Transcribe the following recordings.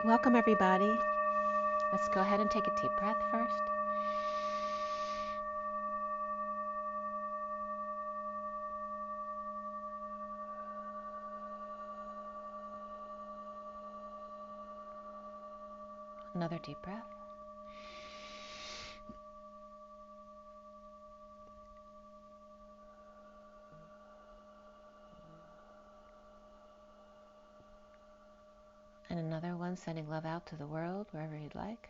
Welcome everybody. Let's go ahead and take a deep breath first. Another deep breath. And another one, sending love out to the world, wherever you'd like.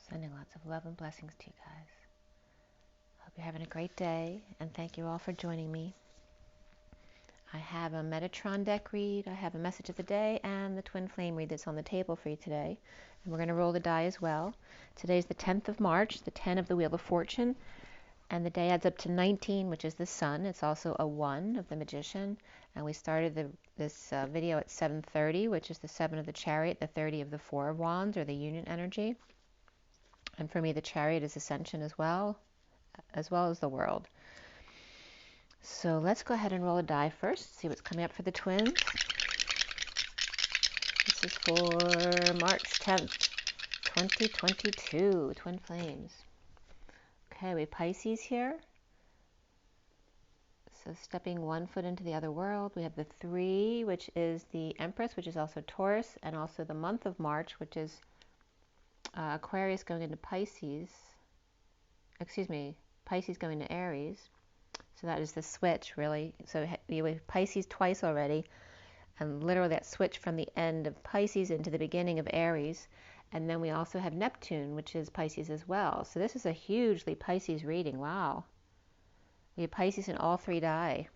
Sending lots of love and blessings to you guys. Hope you're having a great day, and thank you all for joining me. I have a Metatron deck read, I have a message of the day, and the twin flame read that's on the table for you today. And we're going to roll the die as well. Today's the 10th of March, the 10 of the Wheel of Fortune, and the day adds up to 19, which is the Sun. It's also a 1 of the Magician, and we started this video at 7:30, which is the 7 of the Chariot, the 30 of the 4 of Wands, or the Union energy. And for me, the Chariot is Ascension as well as the World. So let's go ahead and roll a die first, see what's coming up for the twins. This is for March 10th, 2022, Twin Flames. Okay, we have Pisces here. So stepping one foot into the other world, we have the 3, which is the Empress, which is also Taurus, and also the month of March, which is Aquarius going into Pisces. Excuse me, Pisces going to Aries. So that is the switch, really. So you have Pisces twice already, and literally that switch from the end of Pisces into the beginning of Aries. And then we also have Neptune, which is Pisces as well. So this is a hugely Pisces reading. Wow. We have Pisces in all 3 die.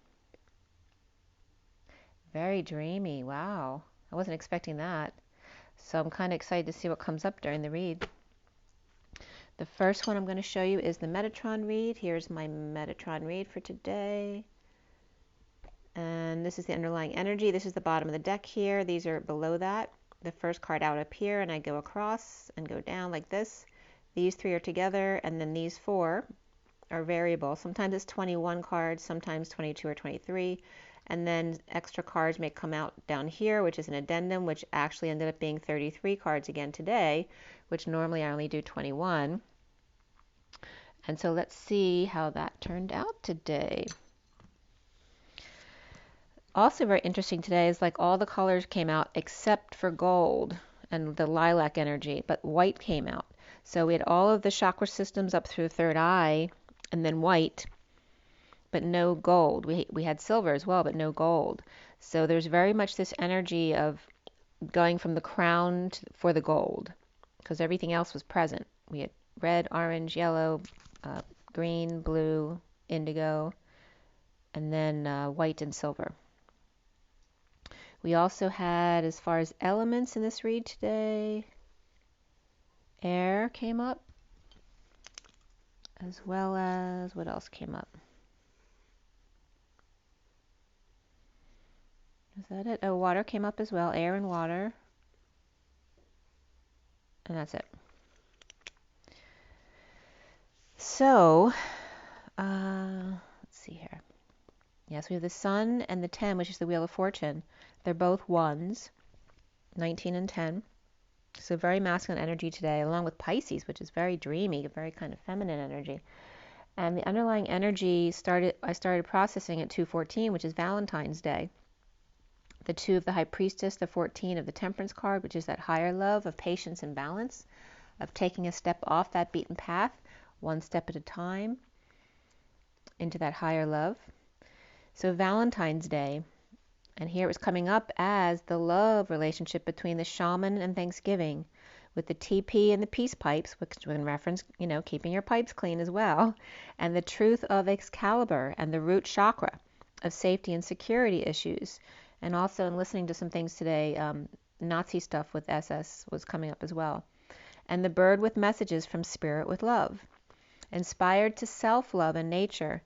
Very dreamy. Wow. I wasn't expecting that. So I'm kind of excited to see what comes up during the read. The first one I'm going to show you is the Metatron read. Here's my Metatron read for today. And this is the underlying energy. This is the bottom of the deck here. These are below that. The first card out up here, and I go across and go down like this. These 3 are together, and then these 4 are variable. Sometimes it's 21 cards, sometimes 22 or 23. And then extra cards may come out down here, which is an addendum, which actually ended up being 33 cards again today, which normally I only do 21. And so let's see how that turned out today. Also very interesting today is like all the colors came out except for gold and the lilac energy, but white came out. So we had all of the chakra systems up through the 3rd eye, and then white, but no gold. We had silver as well, but no gold. So there's very much this energy of going from the crown for the gold, because everything else was present. We had red, orange, yellow, green, blue, indigo, and then white and silver. We also had, as far as elements in this read today, air came up, as well as, what else came up? Is that it? Oh, water came up as well, air and water. And that's it. So, let's see here. Yes, we have the Sun and the 10, which is the Wheel of Fortune. They're both 1s, 19 and 10. So very masculine energy today, along with Pisces, which is very dreamy, very kind of feminine energy. And the underlying energy I started processing at 2:14, which is Valentine's Day. The 2 of the High Priestess, the 14 of the Temperance card, which is that higher love of patience and balance, of taking a step off that beaten path, one step at a time, into that higher love. So Valentine's Day, and here it was coming up as the love relationship between the shaman and Thanksgiving, with the TP and the peace pipes, which in reference, keeping your pipes clean as well, and the truth of Excalibur and the root chakra of safety and security issues. And also in listening to some things today, Nazi stuff with SS was coming up as well. And the bird with messages from Spirit with love, inspired to self-love and nature.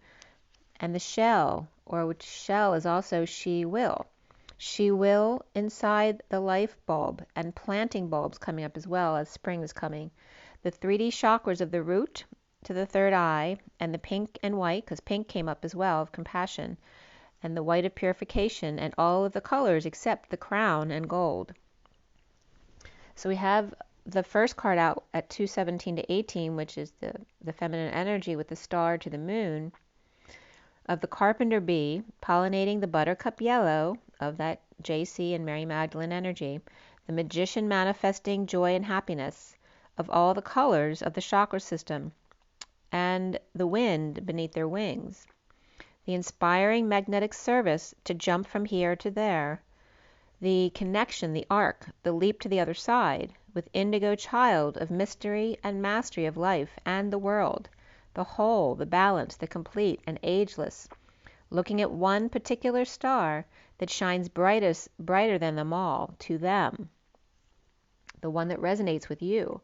And the shell, or which shell is also she will. She will inside the life bulb, and planting bulbs coming up as well as spring is coming. the 3D chakras of the root to the third eye, and the pink and white, because pink came up as well, of compassion, and the white of purification, and all of the colors except the crown and gold. So we have the first card out at 217 to 18, which is the feminine energy with the star to the moon, of the carpenter bee pollinating the buttercup yellow of that JC and Mary Magdalene energy, the magician manifesting joy and happiness of all the colors of the chakra system, and the wind beneath their wings, the inspiring magnetic service to jump from here to there, the connection, the arc, the leap to the other side, with indigo child of mystery and mastery of life and the world, the whole, the balance, the complete and ageless, looking at one particular star that shines brighter than them all, to them, the one that resonates with you.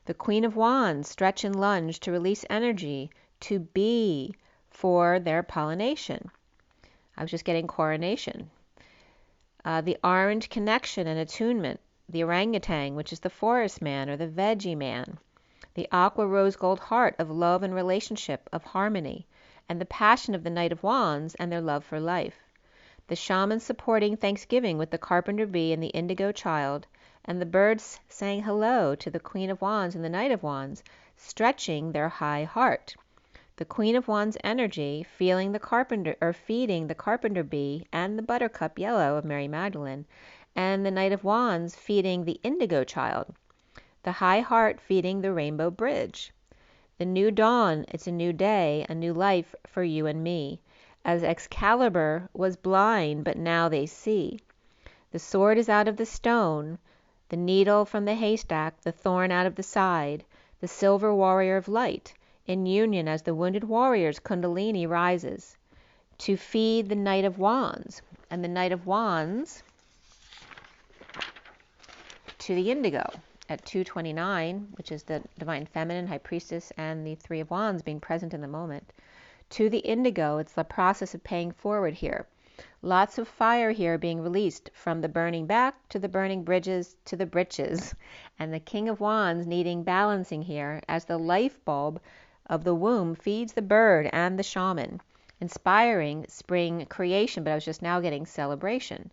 The Queen of Wands, stretch and lunge to release energy, to be for their pollination. I was just getting coronation. The orange connection and attunement, the orangutan, which is the forest man or the veggie man, the aqua rose gold heart of love and relationship, of harmony, and the passion of the Knight of Wands and their love for life. The shaman supporting Thanksgiving with the carpenter bee and the indigo child, and the birds saying hello to the Queen of Wands and the Knight of Wands, stretching their high heart. The Queen of Wands energy feeding the carpenter bee and the buttercup yellow of Mary Magdalene, and the Knight of Wands feeding the indigo child. The high heart feeding the rainbow bridge. The new dawn, it's a new day, a new life for you and me, as Excalibur was blind, but now they see. The sword is out of the stone, the needle from the haystack, the thorn out of the side, the silver warrior of light, in union as the wounded warrior's kundalini rises, to feed the Knight of Wands, and the Knight of Wands to the indigo at 229, which is the Divine Feminine, High Priestess, and the Three of Wands being present in the moment. To the indigo, it's the process of paying forward here. Lots of fire here being released from the burning back to the burning bridges to the breeches, and the King of Wands needing balancing here as the life bulb of the womb feeds the bird and the shaman, inspiring spring creation, but I was just now getting celebration.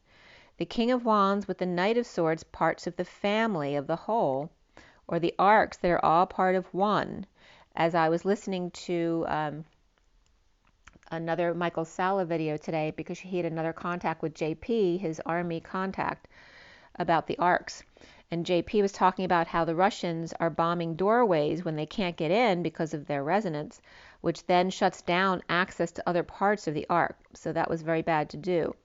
The King of Wands with the Knight of Swords, parts of the family of the whole, or the arcs that are all part of one. As I was listening to another Michael Sala video today, because he had another contact with JP, his army contact, about the arcs. And JP was talking about how the Russians are bombing doorways when they can't get in because of their resonance, which then shuts down access to other parts of the arc. So that was very bad to do.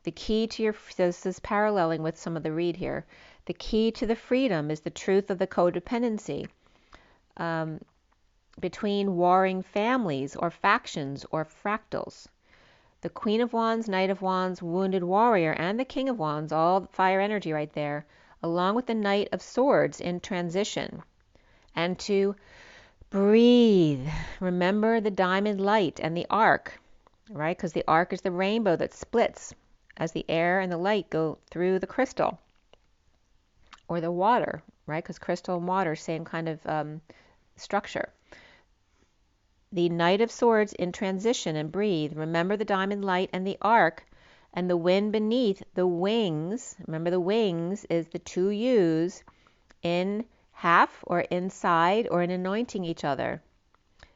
The key to your, so this is paralleling with some of the read here. The key to the freedom is the truth of the codependency between warring families or factions or fractals. The Queen of Wands, Knight of Wands, Wounded Warrior, and the King of Wands, all fire energy right there, along with the Knight of Swords in transition. And to breathe. Remember the diamond light and the arc, right? Because the arc is the rainbow that splits as the air and the light go through the crystal. Or the water, right? Because crystal and water, same kind of structure. The Knight of Swords in transition and breathe. Remember the diamond light and the arc and the wind beneath the wings. Remember the wings is the two U's in half or inside or in anointing each other.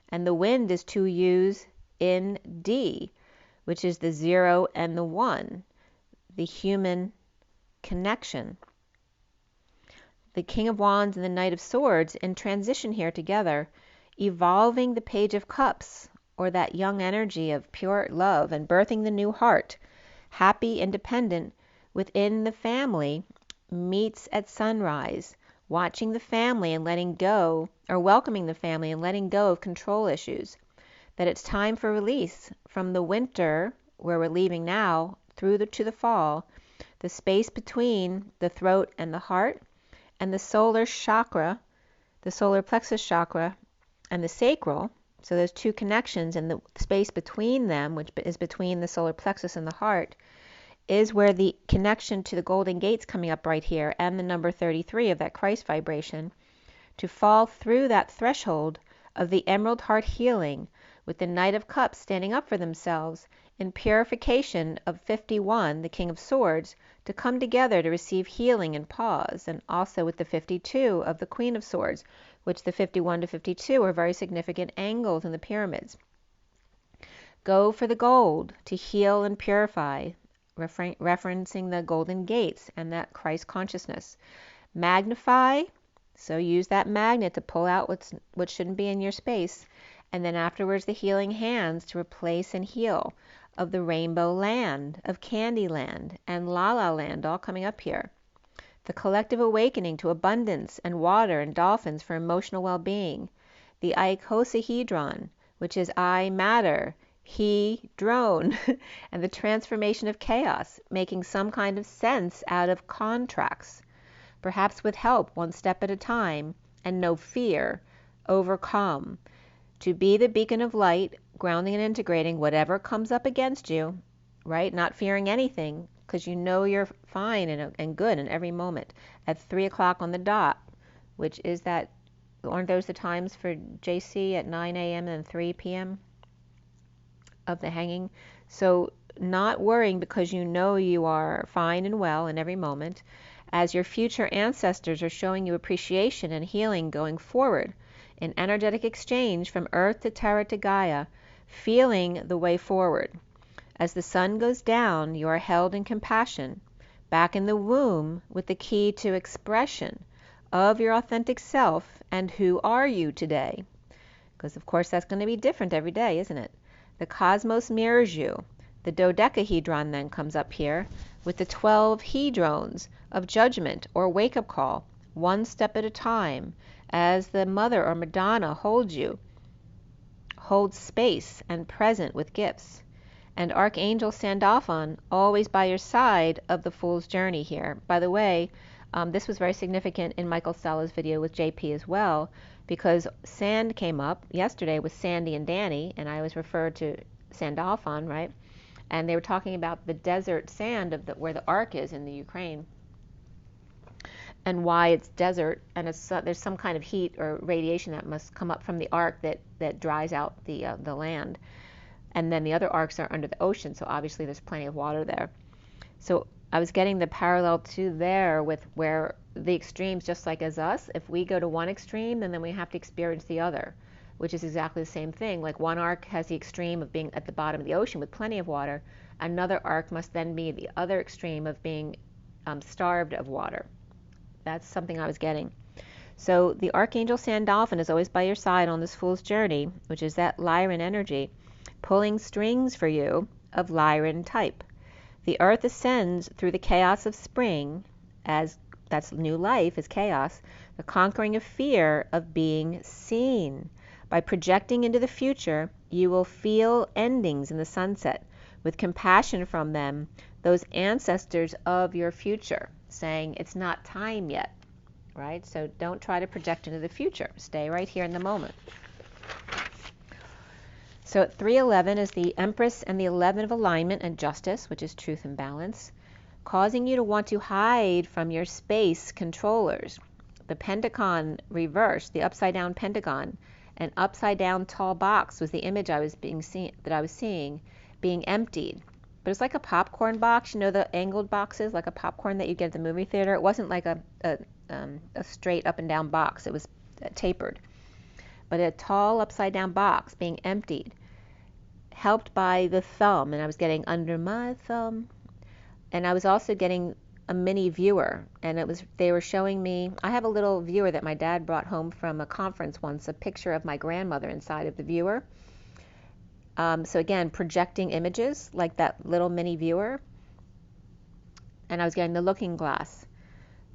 And the wind is two U's in D, which is the 0 and the 1, the human connection. The King of Wands and the Knight of Swords in transition here together, evolving the Page of Cups, or that young energy of pure love, and birthing the new heart, happy, independent, within the family, meets at sunrise, watching the family and letting go, or welcoming the family and letting go of control issues, that it's time for release from the winter, where we're leaving now, through to the fall, the space between the throat and the heart, and the solar chakra, the solar plexus chakra, and the sacral. So there's two connections, and the space between them, which is between the solar plexus and the heart, is where the connection to the golden gates coming up right here, and the number 33 of that Christ vibration, to fall through that threshold of the Emerald Heart healing, with the Knight of Cups standing up for themselves in purification of 51, the King of Swords, to come together to receive healing and pause, and also with the 52 of the Queen of Swords, which the 51 to 52 are very significant angles in the pyramids. Go for the gold to heal and purify, referencing the golden gates and that Christ consciousness. Magnify, so use that magnet to pull out what shouldn't be in your space, and then afterwards the healing hands to replace and heal, of the Rainbow Land, of Candy Land, and La La Land, all coming up here. The collective awakening to abundance and water and dolphins for emotional well-being. The icosahedron, which is I matter, he drone, and the transformation of chaos, making some kind of sense out of contracts, perhaps with help, one step at a time, and no fear, overcome. To be the beacon of light, grounding and integrating whatever comes up against you, right? Not fearing anything, because you know you're fine and good in every moment. At 3 o'clock on the dot, which is that, aren't those the times for JC at 9 a.m. and 3 p.m. of the hanging? So not worrying, because you know you are fine and well in every moment, as your future ancestors are showing you appreciation and healing going forward in energetic exchange from Earth to Terra to Gaia, feeling the way forward. As the sun goes down, you are held in compassion, back in the womb with the key to expression of your authentic self and who are you today. Because of course that's going to be different every day, isn't it? The cosmos mirrors you. The dodecahedron then comes up here with the 12 hedrons of judgment or wake-up call, one step at a time, as the Mother or Madonna holds you, holds space and present with gifts. And Archangel Sandalphon always by your side of the Fool's Journey here. By the way, this was very significant in Michael Stella's video with JP as well, because Sand came up yesterday with Sandy and Danny, and I always refer to Sandalphon, right? And they were talking about the desert sand of where the Ark is in the Ukraine, and why it's desert, and there's some kind of heat or radiation that must come up from the Ark that dries out the land. And then the other arcs are under the ocean, so obviously there's plenty of water there. So I was getting the parallel to there with where the extremes, just like as us, if we go to one extreme, then we have to experience the other, which is exactly the same thing. Like one arc has the extreme of being at the bottom of the ocean with plenty of water. Another arc must then be the other extreme of being starved of water. That's something I was getting. So the Archangel Sandalphon is always by your side on this Fool's Journey, which is that Lyran energy, pulling strings for you of Lyran type. The earth ascends through the chaos of spring, as that's new life is chaos, the conquering of fear of being seen. By projecting into the future, you will feel endings in the sunset with compassion from them, those ancestors of your future, saying it's not time yet, right? So don't try to project into the future. Stay right here in the moment. So at 311 is the Empress and the 11 of alignment and justice, which is truth and balance, causing you to want to hide from your space controllers. The Pentagon reversed, the upside down Pentagon, an upside down tall box was the image I was seeing being emptied. But it's like a popcorn box, you know, the angled boxes, like a popcorn that you get at the movie theater. It wasn't like a straight up and down box. It was tapered. But a tall upside down box being emptied, helped by the thumb, and I was getting under my thumb, and I was also getting a mini viewer, and they were showing me, I have a little viewer that my dad brought home from a conference once, a picture of my grandmother inside of the viewer. So again, projecting images like that little mini viewer, and I was getting the looking glass.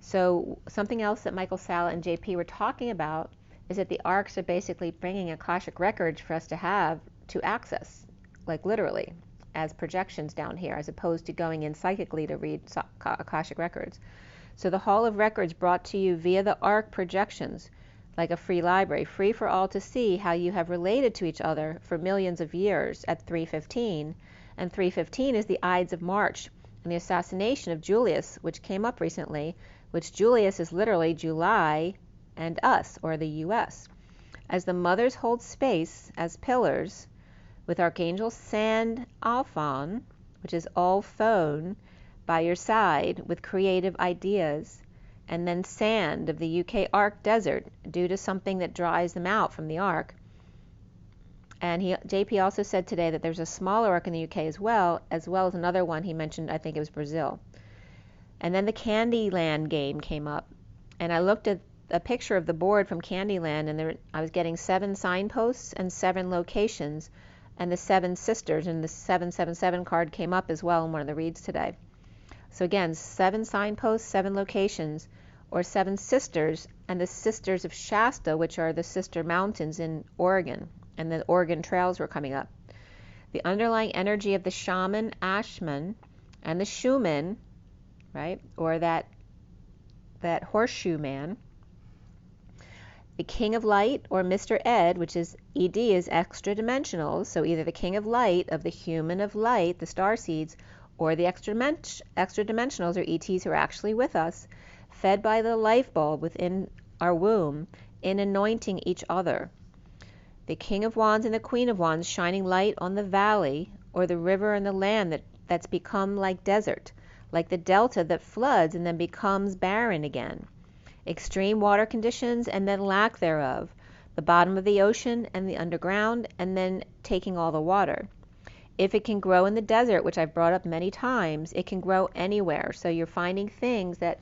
So something else that Michael Salla and JP were talking about is that the arcs are basically bringing Akashic records for us to have to access, like literally, as projections down here, as opposed to going in psychically to read Akashic records. So the Hall of Records brought to you via the arc projections, like a free library, free for all to see how you have related to each other for millions of years at 315. And 315 is the Ides of March and the assassination of Julius, which came up recently, which Julius is literally July and us, or the U.S. As the mothers hold space as pillars with Archangel San Alphon, which is all phone, by your side with creative ideas, and then sand of the UK Ark Desert due to something that dries them out from the Ark. And JP also said today that there's a smaller Ark in the UK as well as another one he mentioned, I think it was Brazil. And then the Candyland game came up, and I looked at a picture of the board from Candyland, and I was getting 7 signposts and 7 locations, and the 7 sisters, and the 777 card came up as well in one of the reads today. So again, 7 signposts, 7 locations, or 7 sisters, and the Sisters of Shasta, which are the sister mountains in Oregon, and the Oregon trails were coming up. The underlying energy of the shaman, Ashman, and the Schumann, right, or that horseshoe man. The King of Light, or Mr. Ed, which is ED, is extra dimensional. So either the King of Light of the human of light, the starseeds, or the extra dimensionals, or ETs, who are actually with us, fed by the life bulb within our womb, in anointing each other. The King of Wands and the Queen of Wands shining light on the valley, or the river and the land that's become like desert, like the delta that floods and then becomes barren again. Extreme water conditions and then lack thereof, the bottom of the ocean and the underground, and then taking all the water. If it can grow in the desert, which I've brought up many times, it can grow anywhere. So you're finding things that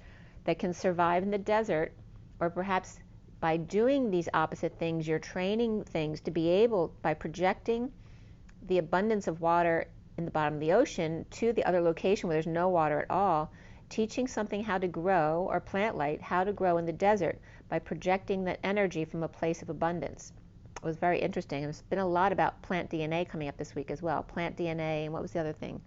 can survive in the desert, or perhaps by doing these opposite things, you're training things to be able, by projecting the abundance of water in the bottom of the ocean to the other location where there's no water at all, teaching something how to grow, or plant light, how to grow in the desert by projecting that energy from a place of abundance. It was very interesting. There's been a lot about plant DNA coming up this week as well. Plant DNA, and what was the other thing?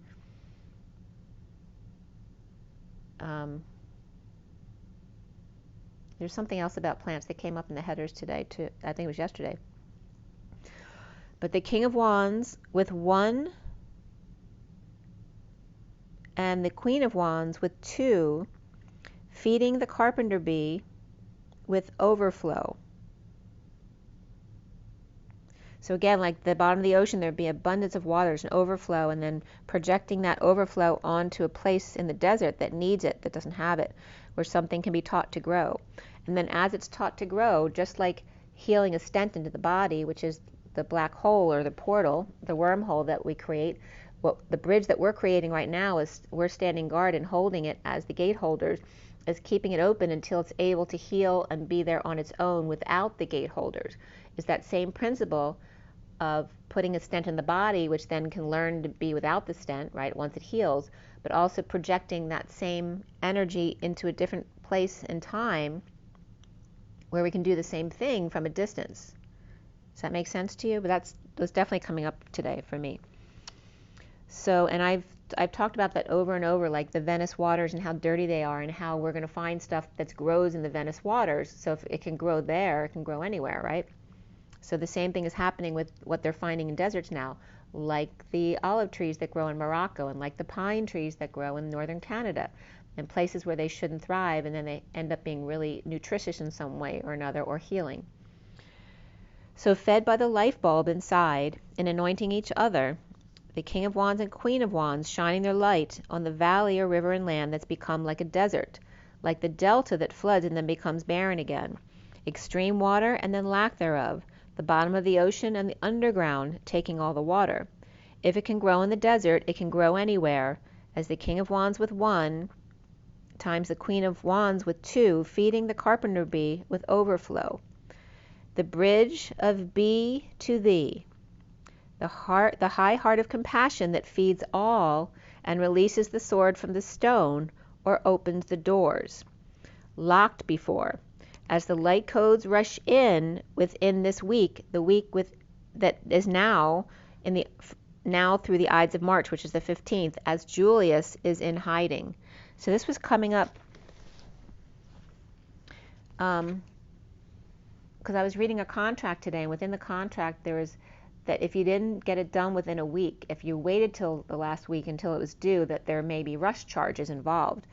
There's something else about plants that came up in the headers today, too. I think it was yesterday. But the King of Wands with 1, and the Queen of Wands with 2, feeding the carpenter bee with overflow. So again, like the bottom of the ocean, there'd be abundance of water, there's an overflow, and then projecting that overflow onto a place in the desert that needs it, that doesn't have it, where something can be taught to grow. And then as it's taught to grow, just like healing a stent into the body, which is the black hole or the portal, the wormhole that we create, the bridge that we're creating right now is we're standing guard and holding it as the gate holders, is keeping it open until it's able to heal and be there on its own without the gate holders. Is that same principle of putting a stent in the body, which then can learn to be without the stent, right, once it heals, but also projecting that same energy into a different place and time where we can do the same thing from a distance. Does that make sense to you? But that's definitely coming up today for me. So, and I've talked about that over and over, like the Venice waters and how dirty they are, and how we're going to find stuff that grows in the Venice waters. So if it can grow there, it can grow anywhere, right? So the same thing is happening with what they're finding in deserts now, like the olive trees that grow in Morocco, and like the pine trees that grow in northern Canada, and places where they shouldn't thrive, and then they end up being really nutritious in some way or another, or healing. So fed by the life bulb inside and anointing each other, the King of Wands and Queen of Wands shining their light on the valley or river and land that's become like a desert, like the delta that floods and then becomes barren again. Extreme water and then lack thereof, the bottom of the ocean and the underground taking all the water. If it can grow in the desert, it can grow anywhere, as the King of Wands with 1 times the Queen of Wands with 2, feeding the carpenter bee with overflow. The bridge of bee to thee, the high heart of compassion that feeds all and releases the sword from the stone or opens the doors. Locked before, as the light codes rush in within this week, the week that is now through the Ides of March, which is the 15th, as Julius is in hiding. So this was coming up because I was reading a contract today, and within the contract there was that if you didn't get it done within a week, if you waited till the last week until it was due, that there may be rush charges involved.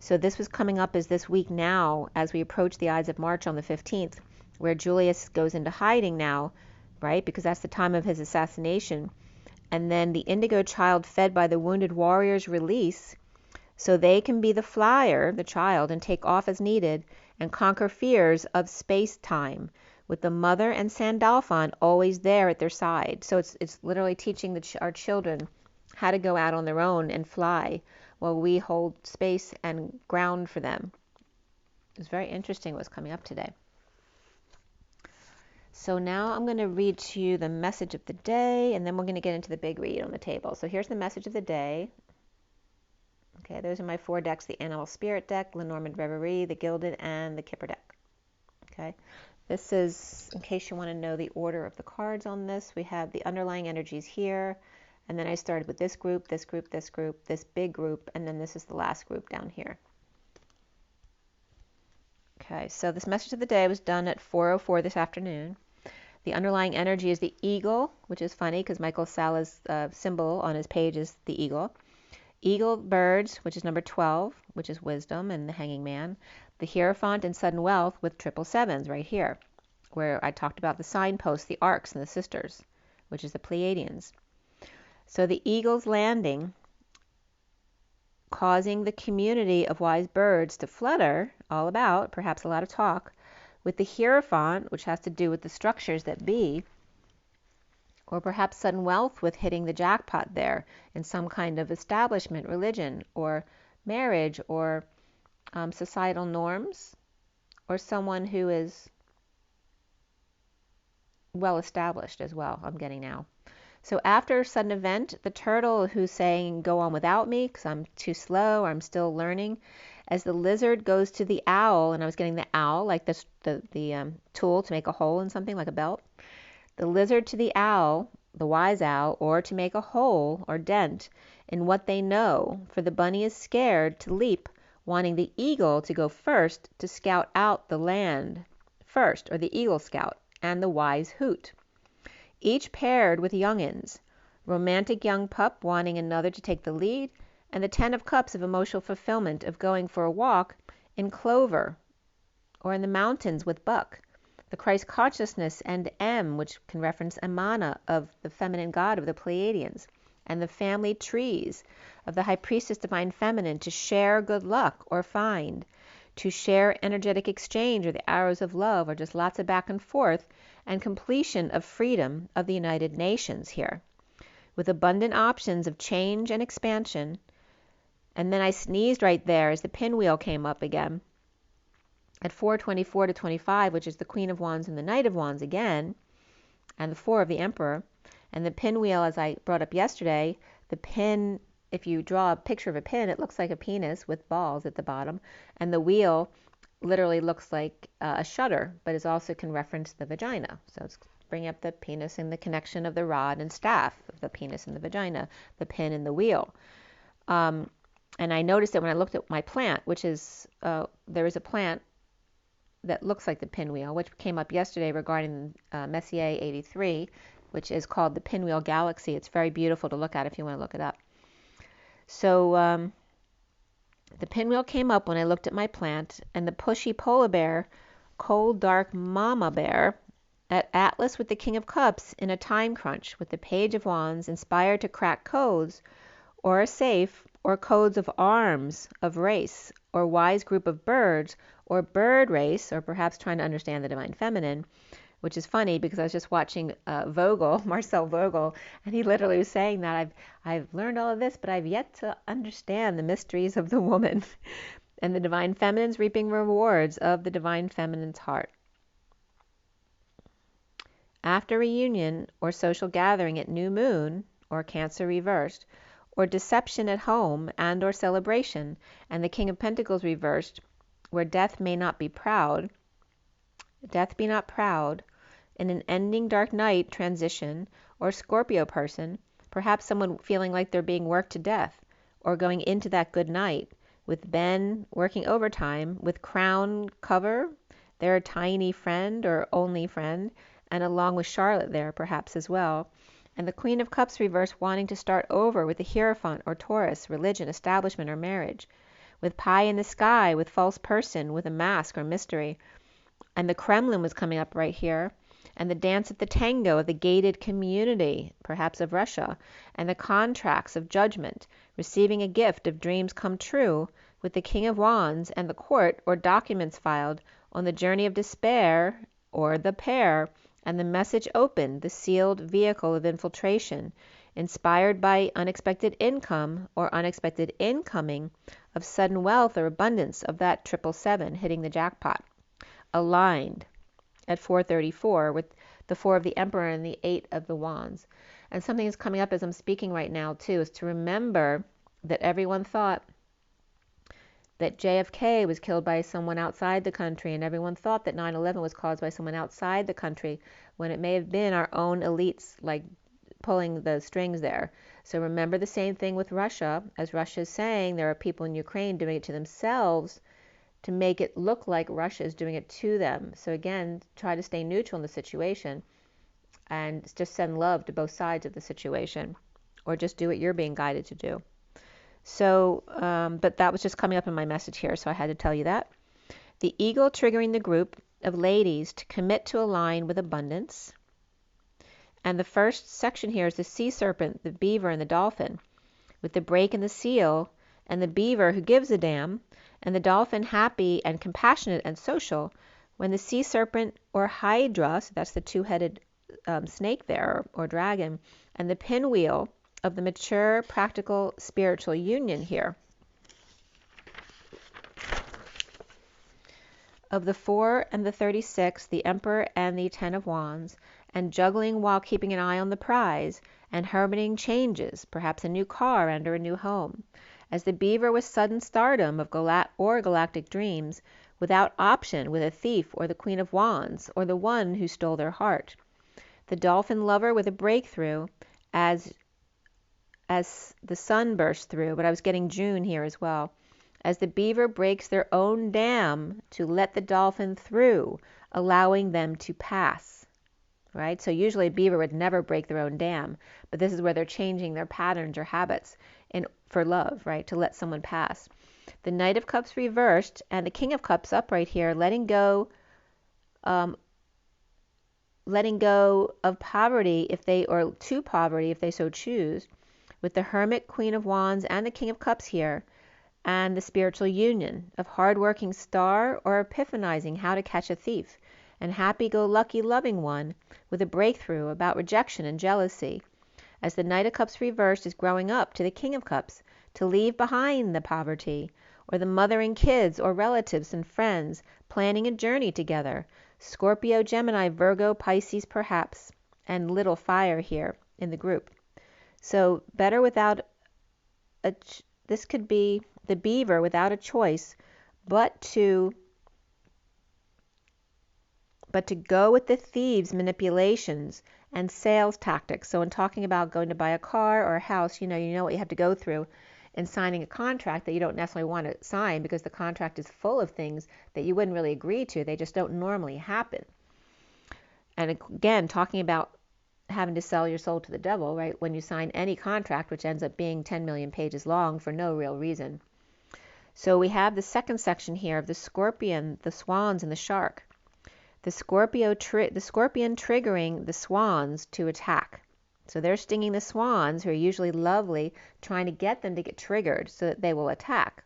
So this was coming up as this week now, as we approach the Ides of March on the 15th, where Julius goes into hiding now, right? Because that's the time of his assassination. And then the indigo child fed by the wounded warriors release, so they can be the flyer, the child, and take off as needed and conquer fears of space-time, with the mother and Sandalphon always there at their side. So it's literally teaching our children how to go out on their own and fly while we hold space and ground for them. It's very interesting what's coming up today. So now I'm going to read to you the message of the day, and then we're going to get into the big read on the table. So here's the message of the day. Okay, those are my 4 decks: the Animal Spirit deck, Lenormand Reverie, the Gilded, and the Kipper deck. Okay, this is, in case you want to know the order of the cards on this, we have the underlying energies here, and then I started with this group, this group, this group, this big group, and then this is the last group down here. Okay, so this message of the day was done at 4:04 this afternoon. The underlying energy is the eagle, which is funny because Michael Sala's symbol on his page is the eagle. Eagle birds, which is number 12, which is wisdom and the hanging man. The Hierophant and sudden wealth with 777s right here, where I talked about the signposts, the arcs, and the sisters, which is the Pleiadians. So the eagle's landing, causing the community of wise birds to flutter all about, perhaps a lot of talk, with the Hierophant, which has to do with the structures that be, or perhaps sudden wealth with hitting the jackpot there in some kind of establishment, religion, or marriage, or societal norms, or someone who is well established as well, I'm getting now. So after a sudden event, the turtle who's saying, go on without me because I'm too slow, or I'm still learning, as the lizard goes to the owl, and I was getting the owl, like this, the tool to make a hole in something, like a belt. The lizard to the owl, the wise owl, or to make a hole or dent in what they know, for the bunny is scared to leap, wanting the eagle to go first to scout out the land first, or the eagle scout, and the wise hoot. Each paired with youngins, romantic young pup wanting another to take the lead, and the 10 of cups of emotional fulfillment of going for a walk in clover or in the mountains with buck. The Christ consciousness and M, which can reference Amana of the feminine god of the Pleiadians, and the family trees of the high priestess divine feminine to share good luck or find, to share energetic exchange or the arrows of love, or just lots of back and forth, and completion of freedom of the United Nations here, with abundant options of change and expansion. And then I sneezed right there as the pinwheel came up again at 4:24 to 25, which is the Queen of Wands and the Knight of Wands again, and the 4 of the Emperor. And the pinwheel, as I brought up yesterday, the pin, if you draw a picture of a pin, it looks like a penis with balls at the bottom, and the wheel literally looks like a shutter, but it also can reference the vagina. So it's bringing up the penis and the connection of the rod and staff of the penis and the vagina, the pin and the wheel. And I noticed that when I looked at my plant, which is, there is a plant that looks like the pinwheel, which came up yesterday regarding Messier 83, which is called the Pinwheel Galaxy. It's very beautiful to look at if you want to look it up. So the pinwheel came up when I looked at my plant, and the pushy polar bear, cold dark mama bear, at Atlas with the King of Cups in a time crunch with the Page of Wands, inspired to crack codes, or a safe, or codes of arms, of race, or wise group of birds, or bird race, or perhaps trying to understand the divine feminine, which is funny because I was just watching Vogel, Marcel Vogel, and he literally was saying that I've learned all of this, but I've yet to understand the mysteries of the woman and the divine feminine's reaping rewards of the divine feminine's heart. After reunion or social gathering at new moon, or Cancer reversed, or deception at home and or celebration, and the King of Pentacles reversed, where death may not be proud, death be not proud, in an ending dark night transition, or Scorpio person, perhaps someone feeling like they're being worked to death, or going into that good night, with Ben working overtime, with Crown cover, their tiny friend or only friend, and along with Charlotte there perhaps as well, and the Queen of Cups reversed wanting to start over with the Hierophant or Taurus, religion, establishment, or marriage, with pie in the sky, with false person, with a mask or mystery. And the Kremlin was coming up right here. And the dance of the tango of the gated community, perhaps of Russia, and the contracts of judgment, receiving a gift of dreams come true, with the King of Wands and the court or documents filed on the journey of despair or the pair, and the message opened, the sealed vehicle of infiltration, inspired by unexpected income or unexpected incoming of sudden wealth or abundance of that 777 hitting the jackpot, aligned at 434 with the 4 of the Emperor and the 8 of the Wands. And something is coming up as I'm speaking right now too, is to remember that everyone thought that JFK was killed by someone outside the country, and everyone thought that 9/11 was caused by someone outside the country, when it may have been our own elites like pulling the strings there. So remember the same thing with Russia, as Russia is saying there are people in Ukraine doing it to themselves to make it look like Russia is doing it to them. So again, try to stay neutral in the situation and just send love to both sides of the situation, or just do what you're being guided to do. So, but that was just coming up in my message here, so I had to tell you that. The eagle triggering the group of ladies to commit to align with abundance. And the first section here is the sea serpent, the beaver, and the dolphin, with the break and the seal, and the beaver who gives a damn, and the dolphin happy and compassionate and social, when the sea serpent or hydra, so that's the two-headed snake there, or dragon, and the pinwheel of the mature, practical, spiritual union here. Of the 4 and the 36, the Emperor and the 10 of Wands, and juggling while keeping an eye on the prize, and hermiting changes, perhaps a new car and or a new home. As the beaver with sudden stardom of galactic dreams, without option with a thief or the Queen of Wands, or the one who stole their heart. The dolphin lover with a breakthrough, as the sun bursts through, but I was getting June here as well. As the beaver breaks their own dam to let the dolphin through, allowing them to pass. Right? So usually a beaver would never break their own dam, but this is where they're changing their patterns or habits for love, right? To let someone pass. The Knight of Cups reversed and the King of Cups up right here, letting go of poverty to poverty if they so choose, with the Hermit, Queen of Wands, and the King of Cups here, and the spiritual union of hard-working star or epiphanizing how to catch a thief, and happy-go-lucky loving one with a breakthrough about rejection and jealousy, as the Knight of Cups reversed is growing up to the King of Cups to leave behind the poverty, or the mother and kids or relatives and friends planning a journey together, Scorpio, Gemini, Virgo, Pisces perhaps, and little fire here in the group. So better without this could be the beaver without a choice but to go with the thieves' manipulations and sales tactics. So in talking about going to buy a car or a house, you know what you have to go through in signing a contract that you don't necessarily want to sign, because the contract is full of things that you wouldn't really agree to. They just don't normally happen. And again, talking about having to sell your soul to the devil, right? When you sign any contract, which ends up being 10 million pages long for no real reason. So we have the second section here of the scorpion, the swans, and the shark. The scorpion triggering the swans to attack. So they're stinging the swans, who are usually lovely, trying to get them to get triggered so that they will attack.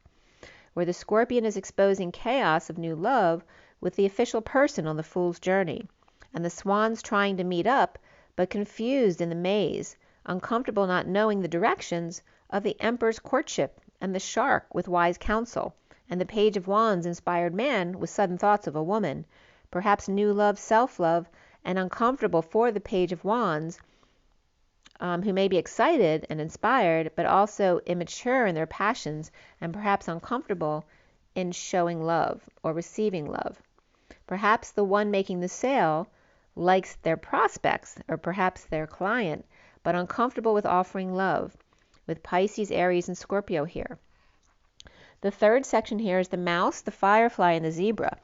Where the scorpion is exposing chaos of new love with the official person on the fool's journey, and the swans trying to meet up, but confused in the maze, uncomfortable not knowing the directions of the Emperor's courtship, and the shark with wise counsel, and the Page of Wands inspired man with sudden thoughts of a woman, perhaps new love, self-love, and uncomfortable for the Page of Wands, who may be excited and inspired, but also immature in their passions, and perhaps uncomfortable in showing love or receiving love. Perhaps the one making the sale likes their prospects, or perhaps their client, but uncomfortable with offering love, with Pisces, Aries, and Scorpio here. The third section here is the mouse, the firefly, and the zebra,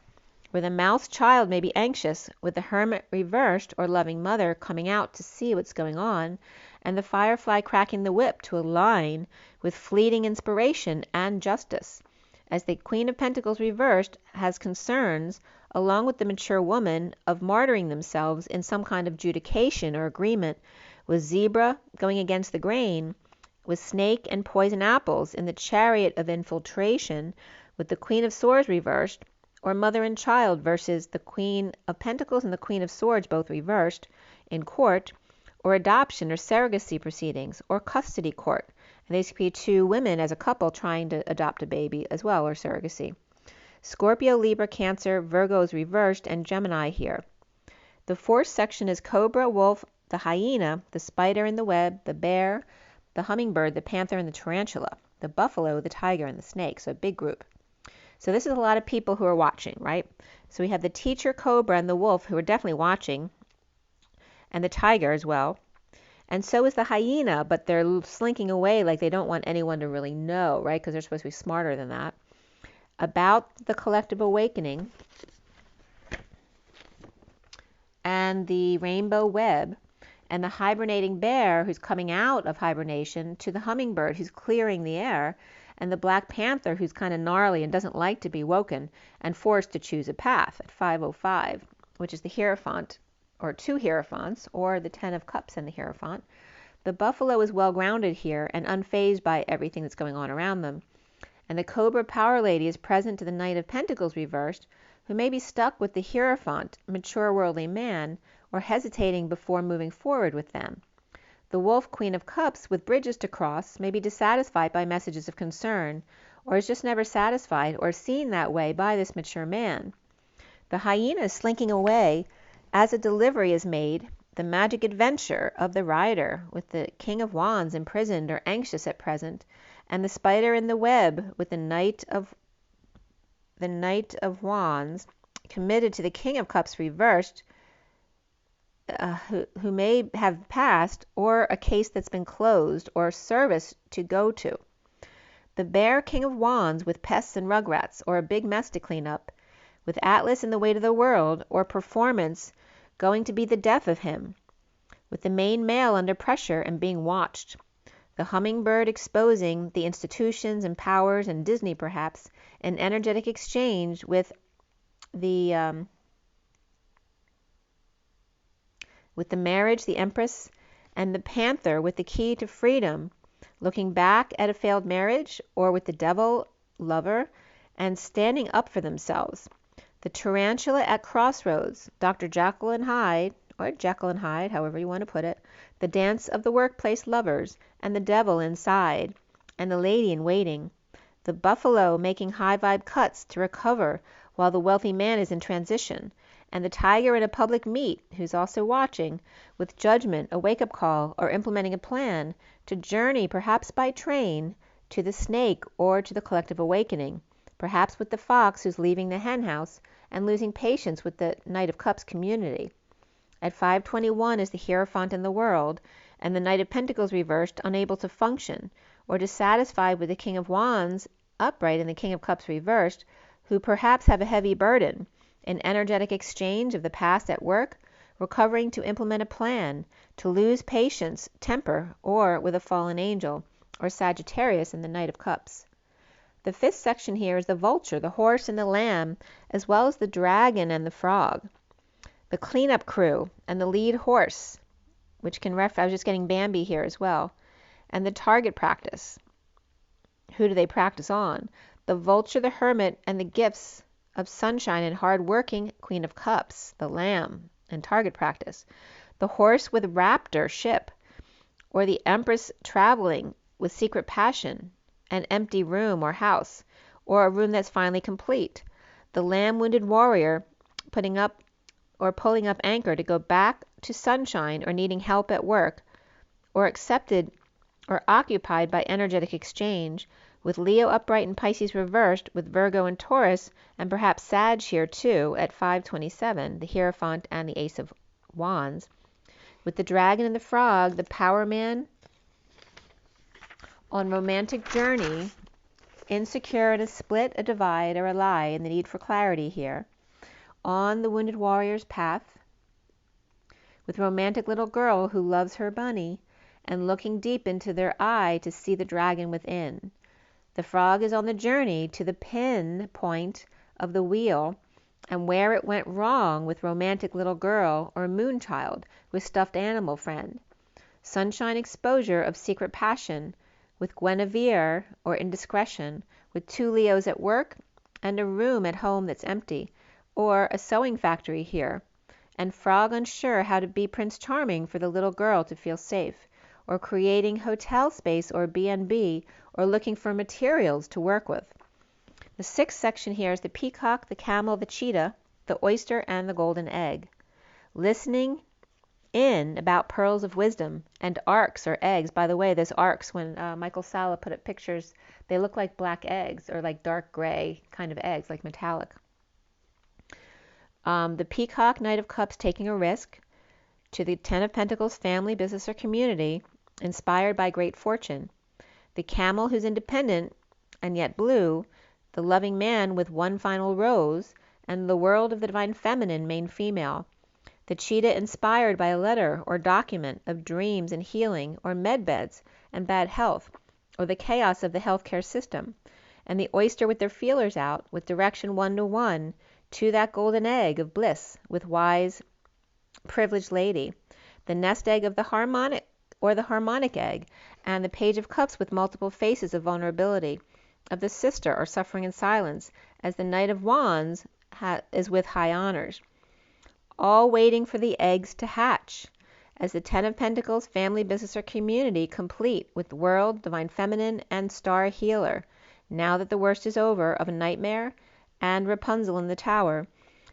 where the mouse child may be anxious, with the hermit reversed or loving mother coming out to see what's going on, and the firefly cracking the whip to align with fleeting inspiration and justice, as the Queen of Pentacles reversed has concerns, along with the mature woman, of martyring themselves in some kind of judication or agreement with zebra going against the grain, with snake and poison apples in the chariot of infiltration, with the Queen of Swords reversed, or mother and child versus the Queen of Pentacles and the Queen of Swords both reversed in court, or adoption or surrogacy proceedings, or custody court. And these could be two women as a couple trying to adopt a baby as well, or surrogacy. Scorpio, Libra, Cancer, Virgo is reversed, and Gemini here. The fourth section is Cobra, Wolf, the Hyena, the Spider in the Web, the Bear, the Hummingbird, the Panther, and the Tarantula, the Buffalo, the Tiger, and the Snake. So a big group. So this is a lot of people who are watching, right? So we have the Teacher, Cobra, and the Wolf who are definitely watching, and the Tiger as well. And so is the Hyena, but they're slinking away like they don't want anyone to really know, right? Because they're supposed to be smarter than that. About the collective awakening and the rainbow web, and the hibernating bear who's coming out of hibernation to the hummingbird who's clearing the air, and the Black Panther who's kind of gnarly and doesn't like to be woken and forced to choose a path at 5:05, which is the Hierophant, or two Hierophants, or the Ten of Cups and the Hierophant. The Buffalo is well grounded here and unfazed by everything that's going on around them. And the Cobra Power Lady is present to the Knight of Pentacles reversed, who may be stuck with the Hierophant, mature worldly man, or hesitating before moving forward with them. The Wolf, Queen of Cups, with bridges to cross, may be dissatisfied by messages of concern, or is just never satisfied or seen that way by this mature man. The Hyena is slinking away as a delivery is made, the magic adventure of the rider, with the King of Wands imprisoned or anxious at present, and the Spider in the web with the Knight of Wands committed to the King of Cups reversed, who may have passed, or a case that's been closed, or service to go to. The Bear, King of Wands with pests and rugrats, or a big mess to clean up, with Atlas in the weight of the world, or performance going to be the death of him, with the main male under pressure and being watched. The Hummingbird exposing the institutions and powers and Disney perhaps, an energetic exchange with the marriage, the Empress, and the Panther with the key to freedom, looking back at a failed marriage, or with the Devil, lover, and standing up for themselves. The Tarantula at crossroads, Dr. Jekyll and Hyde, or Jekyll and Hyde, however you want to put it, the dance of the workplace lovers, and the devil inside, and the lady in waiting. The Buffalo making high vibe cuts to recover while the wealthy man is in transition, and the Tiger in a public meet who's also watching, with judgment, a wake-up call, or implementing a plan to journey perhaps by train to the Snake or to the collective awakening, perhaps with the Fox who's leaving the hen house and losing patience with the Knight of Cups community. At 5:21 is the Hierophant in the world, and the Knight of Pentacles reversed, unable to function, or dissatisfied with the King of Wands upright and the King of Cups reversed, who perhaps have a heavy burden, an energetic exchange of the past at work, recovering to implement a plan, to lose patience, temper, or with a fallen angel, or Sagittarius in the Knight of Cups. The fifth section here is the Vulture, the Horse, and the Lamb, as well as the Dragon and the Frog. The Cleanup Crew and the Lead Horse, which can I was just getting Bambi here as well, and the Target Practice. Who do they practice on? The Vulture, the Hermit, and the Gifts of Sunshine and Hard-Working Queen of Cups, the Lamb, and Target Practice. The Horse with Raptor, Ship, or the Empress traveling with secret passion, an empty room or house, or a room that's finally complete. The Lamb, Wounded Warrior, pulling up anchor to go back to sunshine, or needing help at work, or accepted or occupied by energetic exchange, with Leo upright and Pisces reversed, with Virgo and Taurus, and perhaps Sag here too at 5:27, the Hierophant and the Ace of Wands, with the Dragon and the Frog, the Power Man on romantic journey, insecure in a split, a divide, or a lie, and the need for clarity here, on the Wounded Warrior's path, with romantic little girl who loves her bunny, and looking deep into their eye to see the dragon within. The frog is on the journey to the pin point of the wheel and where it went wrong with romantic little girl or moon child with stuffed animal friend. Sunshine exposure of secret passion with Guinevere or indiscretion, with 2 Leos at work and a room at home that's empty, or a sewing factory here, and frog unsure how to be Prince Charming for the little girl to feel safe, or creating hotel space or B&B, or looking for materials to work with. The 6th section here is the peacock, the camel, the cheetah, the oyster, and the golden egg. Listening in about pearls of wisdom and arcs or eggs. By the way, those arcs, when Michael Sala put up pictures, they look like black eggs or like dark gray kind of eggs, like metallic. The peacock, Knight of Cups, taking a risk. To the 10 of Pentacles, family, business, or community, inspired by great fortune. The camel, who's independent and yet blue. The loving man with one final rose. And the world of the divine feminine, main female. The cheetah, inspired by a letter or document of dreams and healing, or medbeds and bad health, or the chaos of the healthcare system. And the oyster with their feelers out, with direction 1-to-1 to that golden egg of bliss, with wise, privileged lady. The nest egg of the harmonic or the harmonic egg, and the page of cups with multiple faces of vulnerability, of the sister or suffering in silence, as the Knight of Wands is with high honors. All waiting for the eggs to hatch, as the 10 of Pentacles, family, business, or community, complete with world, divine feminine, and star healer. Now that the worst is over of a nightmare and Rapunzel in the tower.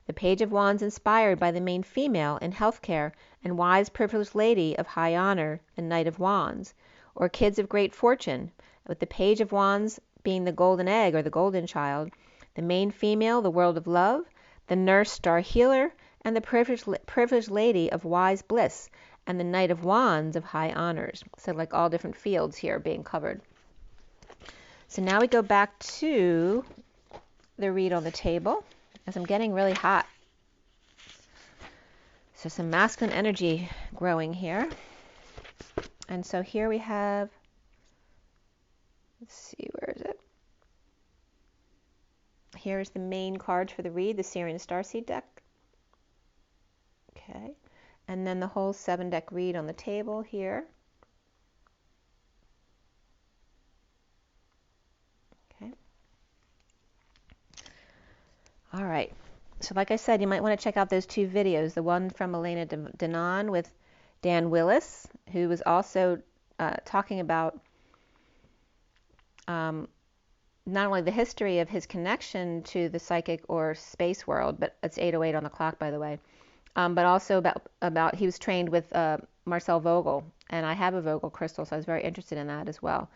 The Page of Wands, inspired by the main female in healthcare and wise, privileged lady of high honor and Knight of Wands, or kids of great fortune, with the Page of Wands being the golden egg or the golden child, the main female, the world of love, the nurse, star healer, and the privileged lady of wise bliss, and the Knight of Wands of high honors. So like all different fields here being covered. So now we go back to the read on the table, as I'm getting really hot. So some masculine energy growing here. And so here we have, let's see, where is it? Here's the main cards for the read, the SIRIAN Starseed deck. Okay, and then the whole 7-deck read on the table here. Okay. All right. So like I said, you might want to check out those 2 videos. The one from Elena Denon with Dan Willis, who was also talking about not only the history of his connection to the psychic or space world, but it's 8:08 on the clock, by the way. But also about he was trained with Marcel Vogel, and I have a Vogel crystal, so I was very interested in that as well.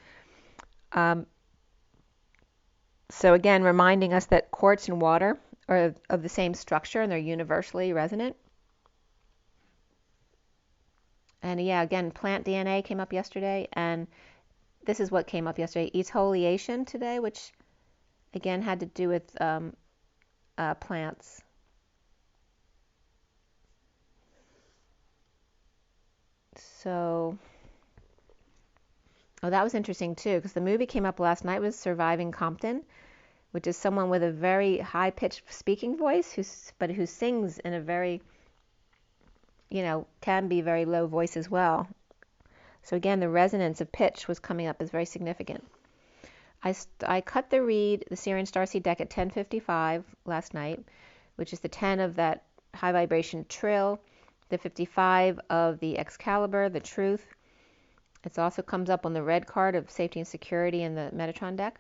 So again, reminding us that quartz and water are of the same structure and they're universally resonant. And yeah, again, plant DNA came up yesterday, and this is what came up yesterday. Exfoliation today, which again had to do with plants. So, oh, that was interesting too, because the movie came up last night was Surviving Compton, which is someone with a very high-pitched speaking voice, who sings in a very, can be very low voice as well. So again, the resonance of pitch was coming up as very significant. I cut the read, the SIRIAN Starseed deck at 10:55 last night, which is the 10 of that high vibration trill, the 55 of the Excalibur, the truth. It also comes up on the red card of safety and security in the Metatron deck.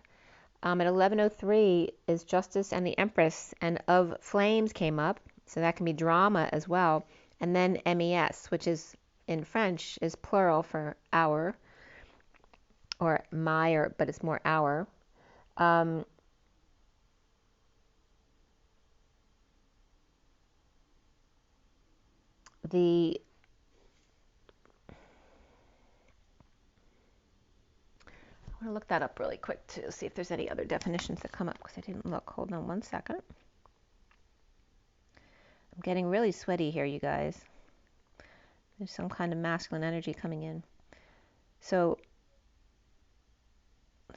At 11:03 is Justice and the Empress, and of Flames came up, so that can be drama as well. And then MES, which is in French is plural for hour, or my, but it's more hour. I want to look that up really quick to see if there's any other definitions that come up, because I didn't look. Hold on one second. I'm getting really sweaty here, you guys. There's some kind of masculine energy coming in. So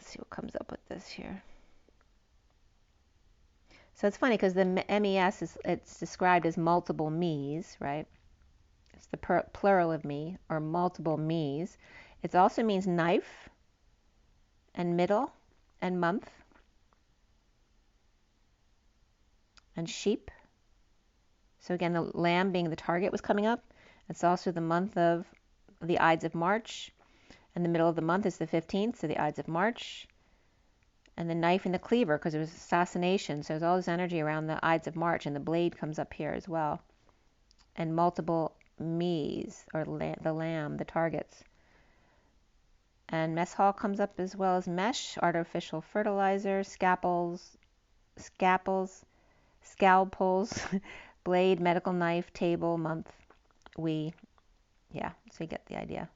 Let's see what comes up with this here. So it's funny because the MES it's described as multiple me's, right? It's the plural of me, or multiple me's. It also means knife and middle and month and sheep. So again, the lamb being the target was coming up. It's also the month of the Ides of March, and the middle of the month is the 15th, so the Ides of March. And the knife and the cleaver, because it was assassination, so there's all this energy around the Ides of March, and the blade comes up here as well. And multiple me's, or the lamb, the targets. And mess hall comes up as well as mesh, artificial fertilizer, scalpels, blade, medical knife, table, month, yeah, so you get the idea.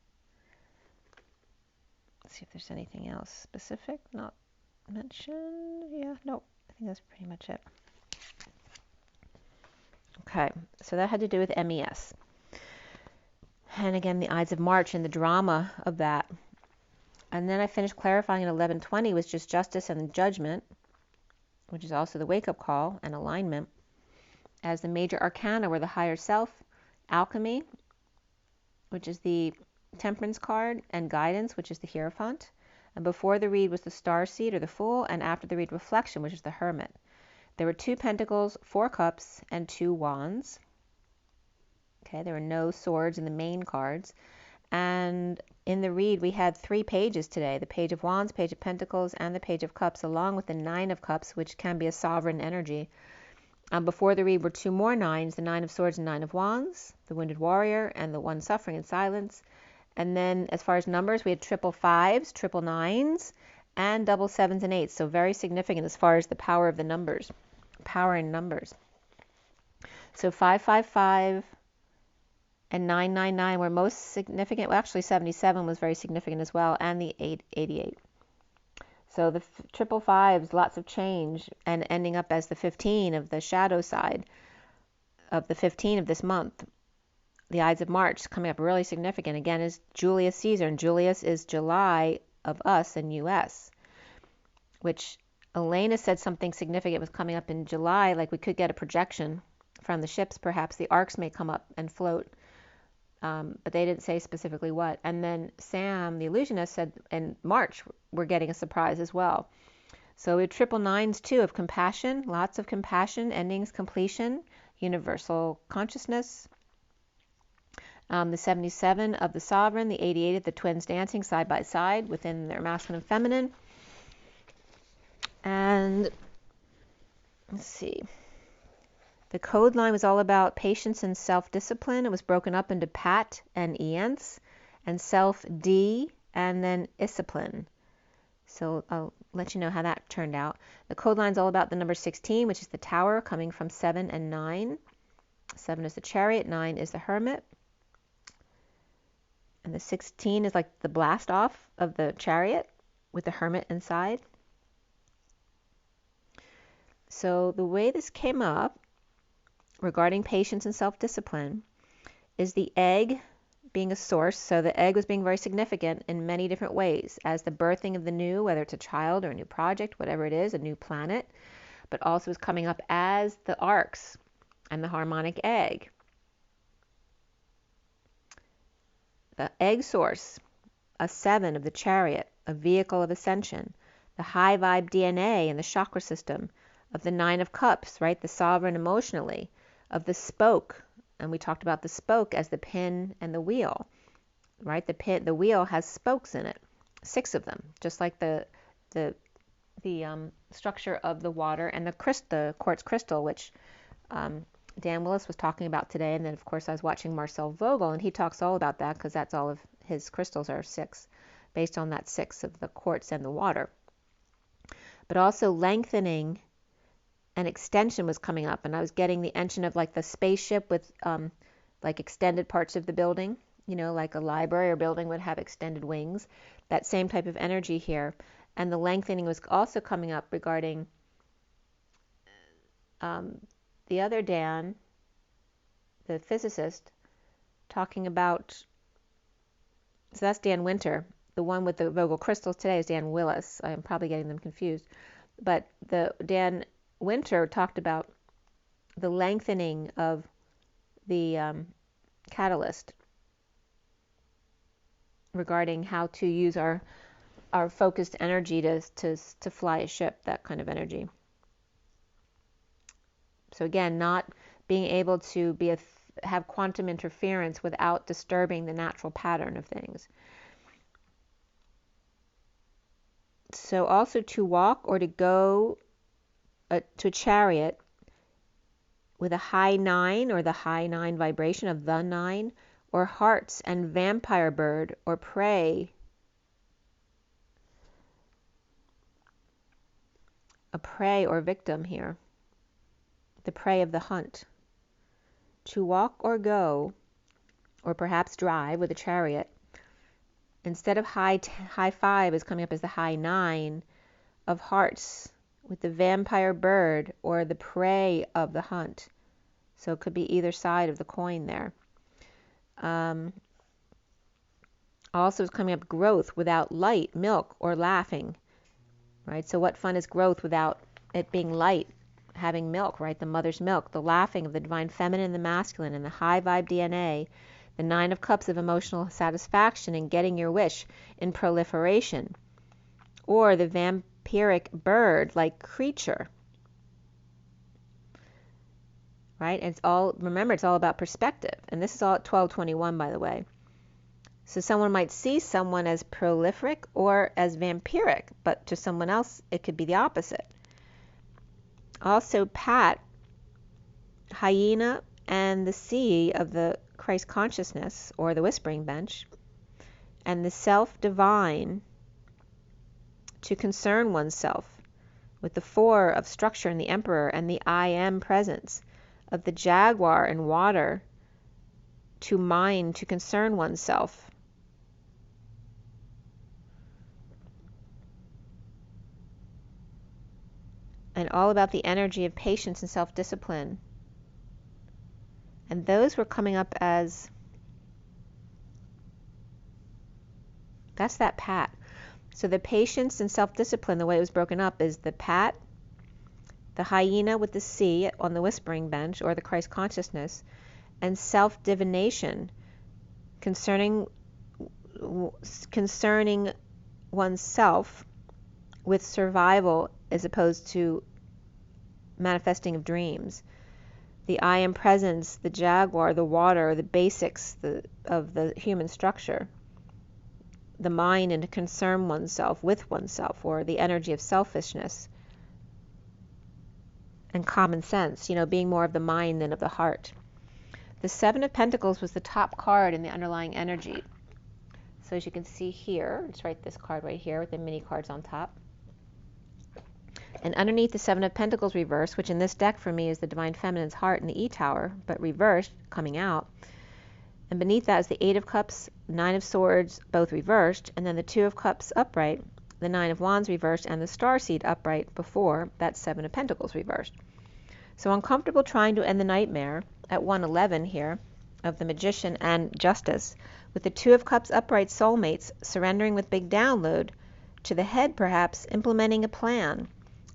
Let's see if there's anything else specific not mentioned. Yeah, nope, I think that's pretty much it. Okay, so that had to do with MES. And again, the Ides of March and the drama of that. And then I finished clarifying at 11:20 was just justice and judgment, which is also the wake-up call and alignment, as the major arcana were the higher self, alchemy, which is the temperance card, and guidance, which is the Hierophant. And before the read was the Starseed, or the Fool, and after the read, reflection, which is the Hermit. There were 2 pentacles, 4 cups, and 2 wands. Okay, there were no swords in the main cards. And in the read, we had 3 pages today, the Page of Wands, Page of Pentacles, and the Page of Cups, along with the 9 of Cups, which can be a sovereign energy. Before the read were 2 more 9s, the 9 of Swords and 9 of Wands, the Wounded Warrior, and the One Suffering in Silence. And then as far as numbers, we had triple 5s, triple 9s, and double 7s and 8s. So very significant as far as the power of the numbers, power in numbers. So 555 and 999 were most significant. Well, actually 77 was very significant as well, and the 888. So the triple 5s, lots of change, and ending up as the 15 of the shadow side of the 15 of this month. The Ides of March coming up really significant. Again, is Julius Caesar, and Julius is July of us in U.S., which Elena said something significant was coming up in July, like we could get a projection from the ships, perhaps the arcs may come up and float, but they didn't say specifically what. And then Sam, the illusionist, said in March we're getting a surprise as well. So we have triple 9s too, of compassion, lots of compassion, endings, completion, universal consciousness. The 77 of the Sovereign, the 88 of the twins dancing side by side within their masculine and feminine. And let's see. The code line was all about patience and self-discipline. It was broken up into pat and ience, and self-D, and then discipline. So I'll let you know how that turned out. The code line is all about the number 16, which is the Tower, coming from 7 and 9. 7 is the Chariot, 9 is the Hermit. And the 16 is like the blast off of the Chariot with the Hermit inside. So the way this came up regarding patience and self-discipline is the egg being a source. So the egg was being very significant in many different ways as the birthing of the new, whether it's a child or a new project, whatever it is, a new planet, but also is coming up as the arcs and the harmonic egg. The egg source, a 7 of the Chariot, a vehicle of ascension, the high vibe DNA in the chakra system, of the 9 of Cups, right, the sovereign emotionally, of the spoke, and we talked about the spoke as the pin and the wheel, right? The wheel has spokes in it, 6 of them, just like the structure of the water and the quartz crystal, which Dan Willis was talking about today. And then, of course, I was watching Marcel Vogel, and he talks all about that because that's all of his crystals are 6, based on that 6 of the quartz and the water. But also lengthening and extension was coming up, and I was getting the engine of like the spaceship with like extended parts of the building, you know, like a library or building would have extended wings. That same type of energy here. And the lengthening was also coming up regarding the other Dan, the physicist, talking about, so that's Dan Winter, the one with the Vogel crystals today is Dan Willis. I'm probably getting them confused. But the Dan Winter talked about the lengthening of the catalyst regarding how to use our focused energy to fly a ship, that kind of energy. So again, not being able to have quantum interference without disturbing the natural pattern of things. So also to walk or to go to a chariot with a high 9 or the high 9 vibration of the 9, or hearts and vampire bird or prey. A prey or victim here. The prey of the hunt. To walk or go, or perhaps drive with a chariot, instead of high 5 is coming up as the high 9 of hearts with the vampire bird or the prey of the hunt. So it could be either side of the coin there. Also is coming up growth without light, milk, or laughing. Right? So what fun is growth without it being light? Having milk, right? The mother's milk, the laughing of the divine feminine and the masculine, and the high vibe DNA, the 9 of cups of emotional satisfaction in getting your wish, in proliferation, or the vampiric bird-like creature, right? And remember, it's all about perspective, and this is all at 1221, by the way. So someone might see someone as prolific or as vampiric, but to someone else, it could be the opposite. Also, Pat, hyena, and the sea of the Christ consciousness, or the whispering bench, and the self-divine, to concern oneself, with the 4 of structure and the emperor, and the I am presence of the jaguar and water, to mind, to concern oneself. And all about the energy of patience and self-discipline. And those were coming up as, that's that Pat. So the patience and self-discipline, the way it was broken up, is the Pat, the hyena with the C on the whispering bench, or the Christ consciousness, and self-divination, concerning oneself with survival as opposed to manifesting of dreams. The I am presence, the jaguar, the water, the basics of the human structure. The mind, and to concern oneself with oneself, or the energy of selfishness. And common sense, being more of the mind than of the heart. The 7 of Pentacles was the top card in the underlying energy. So as you can see here, let's write this card right here with the mini cards on top. And underneath the 7 of Pentacles reversed, which in this deck for me is the Divine Feminine's heart in the E-Tower, but reversed, coming out. And beneath that is the 8 of Cups, 9 of Swords, both reversed, and then the 2 of Cups upright, the 9 of Wands reversed, and the Starseed upright before that 7 of Pentacles reversed. So uncomfortable trying to end the nightmare at 111 here of the Magician and Justice, with the 2 of Cups upright soulmates surrendering with big download to the head, perhaps implementing a plan.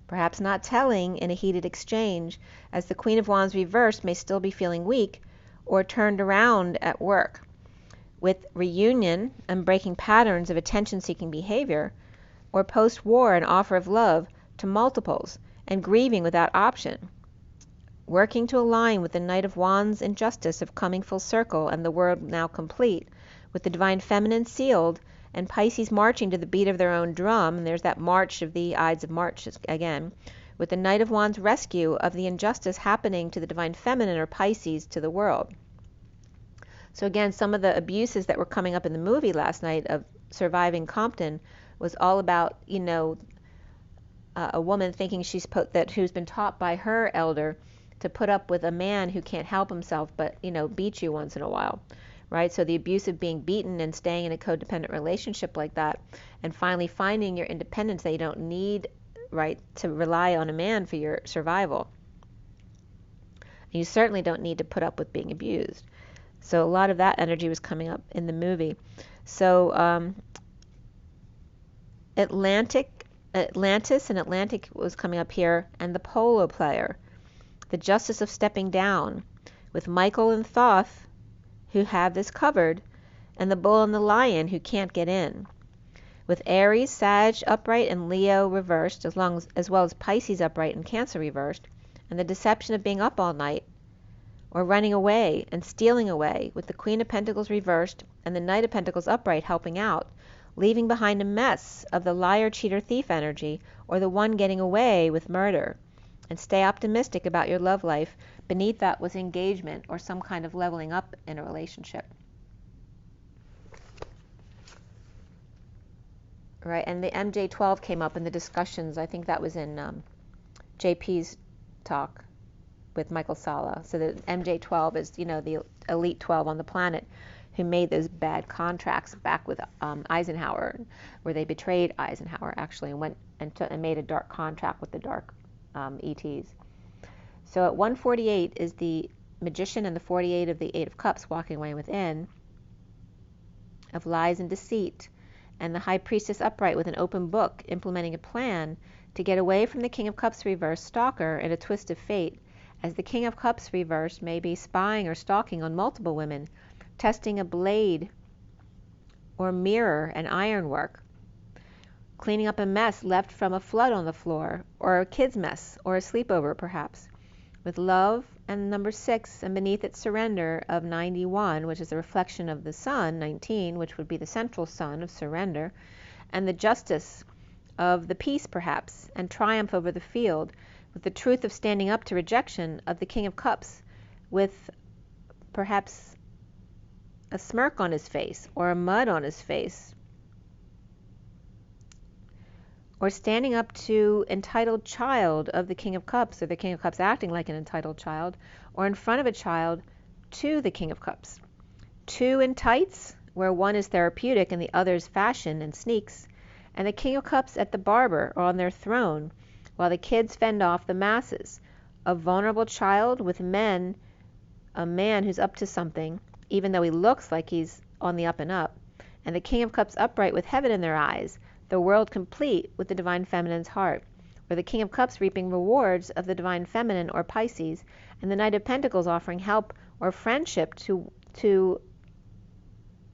Perhaps not telling in a heated exchange, as the Queen of Wands reversed may still be feeling weak, or turned around at work. With reunion and breaking patterns of attention-seeking behavior, or post-war an offer of love to multiples, and grieving without option. Working to align with the Knight of Wands and Justice of coming full circle and the world now complete, with the Divine Feminine sealed, and Pisces marching to the beat of their own drum, and there's that march of the Ides of March again, with the Knight of Wands rescue of the injustice happening to the Divine Feminine or Pisces to the world. So again, some of the abuses that were coming up in the movie last night of Surviving Compton was all about, a woman thinking who's been taught by her elder to put up with a man who can't help himself but, beat you once in a while. Right? So the abuse of being beaten and staying in a codependent relationship like that, and finally finding your independence that you don't need, right, to rely on a man for your survival. And you certainly don't need to put up with being abused. So a lot of that energy was coming up in the movie. So Atlantis and Atlantic was coming up here, and the polo player, the justice of stepping down, with Michael and Thoth, who have this covered, and the bull and the lion, who can't get in, with Aries, Sag upright, and Leo reversed, as well as Pisces upright and Cancer reversed, and the deception of being up all night, or running away and stealing away, with the Queen of Pentacles reversed and the Knight of Pentacles upright helping out, leaving behind a mess of the liar, cheater, thief energy, or the one getting away with murder. And stay optimistic about your love life. Beneath that was engagement or some kind of leveling up in a relationship. Right, and the MJ12 came up in the discussions. I think that was in JP's talk with Michael Sala. So the MJ12 is, the elite 12 on the planet who made those bad contracts back with Eisenhower, where they betrayed Eisenhower actually and went and made a dark contract with the dark ETs. So at 148 is the Magician and the 48 of the Eight of Cups walking away within, of lies and deceit, and the High Priestess upright with an open book implementing a plan to get away from the King of Cups reversed stalker in a twist of fate, as the King of Cups reversed may be spying or stalking on multiple women, testing a blade or mirror and ironwork, cleaning up a mess left from a flood on the floor, or a kid's mess, or a sleepover perhaps, with love and number 6, and beneath it surrender of 91, which is a reflection of the sun, 19, which would be the central sun of surrender, and the justice of the peace perhaps, and triumph over the field, with the truth of standing up to rejection of the King of Cups, with perhaps a smirk on his face, or a mud on his face, or standing up to entitled child of the King of Cups, or the King of Cups acting like an entitled child, or in front of a child to the King of Cups. 2 in tights, where one is therapeutic and the other is fashion and sneaks, and the King of Cups at the barber or on their throne, while the kids fend off the masses. A vulnerable child with men, a man who's up to something, even though he looks like he's on the up and up, and the King of Cups upright with heaven in their eyes, the world complete with the Divine Feminine's heart, or the King of Cups reaping rewards of the Divine Feminine or Pisces, and the Knight of Pentacles offering help or friendship to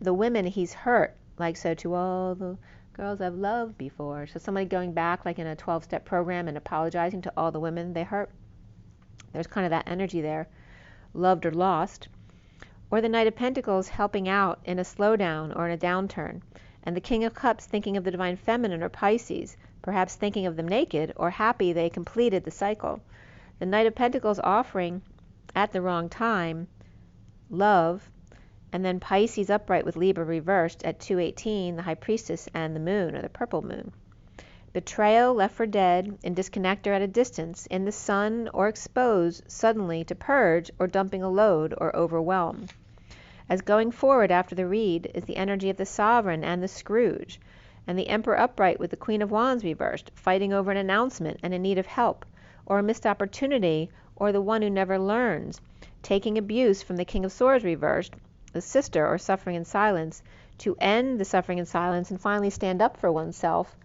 the women he's hurt, like so to all the girls I've loved before. So somebody going back like in a 12-step program and apologizing to all the women they hurt. There's kind of that energy there, loved or lost. Or the Knight of Pentacles helping out in a slowdown or in a downturn, and the King of Cups thinking of the Divine Feminine or Pisces, perhaps thinking of them naked or happy they completed the cycle. The Knight of Pentacles offering at the wrong time love, and then Pisces upright with Libra reversed at 218, the High Priestess and the Moon or the purple moon. Betrayal, left for dead, and disconnect or at a distance, in the sun or exposed suddenly to purge or dumping a load or overwhelm. As going forward after the read is the energy of the Sovereign and the Scrooge, and the Emperor upright with the Queen of Wands reversed, fighting over an announcement and in need of help, or a missed opportunity, or the one who never learns, taking abuse from the King of Swords reversed, the sister or suffering in silence, to end the suffering in silence and finally stand up for oneself,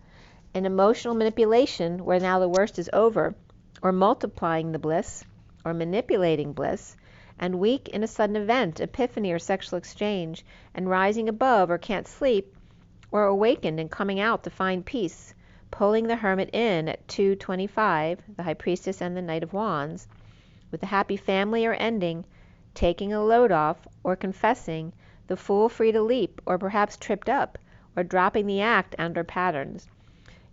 an emotional manipulation where now the worst is over, or multiplying the bliss, or manipulating bliss, and weak in a sudden event, epiphany or sexual exchange, and rising above or can't sleep, or awakened and coming out to find peace, pulling the Hermit in at 225, the High Priestess and the Knight of Wands, with a happy family or ending, taking a load off, or confessing, the Fool free to leap, or perhaps tripped up, or dropping the act under patterns.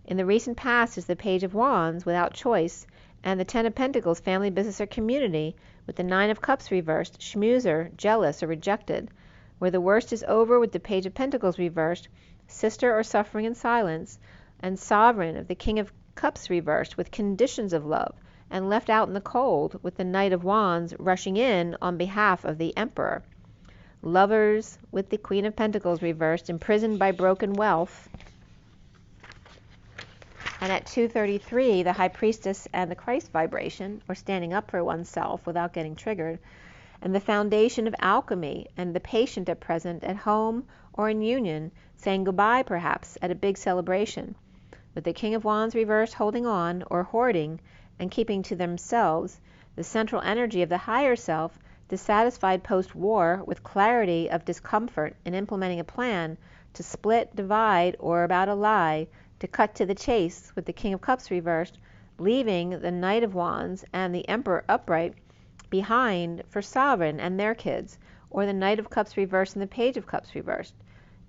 In the recent past is the Page of Wands without choice, and the Ten of Pentacles, family, business, or community, with the Nine of Cups reversed, schmoozer, jealous, or rejected, where the worst is over with the Page of Pentacles reversed, sister or suffering in silence, and sovereign of the King of Cups reversed with conditions of love, and left out in the cold with the Knight of Wands rushing in on behalf of the Emperor. Lovers with the Queen of Pentacles reversed, imprisoned by broken wealth. And at 233, the High Priestess and the Christ vibration, or standing up for oneself without getting triggered, and the foundation of alchemy, and the patient at present at home or in union, saying goodbye perhaps at a big celebration, with the King of Wands reversed holding on or hoarding and keeping to themselves the central energy of the higher self, dissatisfied post-war with clarity of discomfort in implementing a plan to split, divide, or about a lie, to cut to the chase with the King of Cups reversed, leaving the Knight of Wands and the Emperor upright behind for Sovereign and their kids, or the Knight of Cups reversed and the Page of Cups reversed,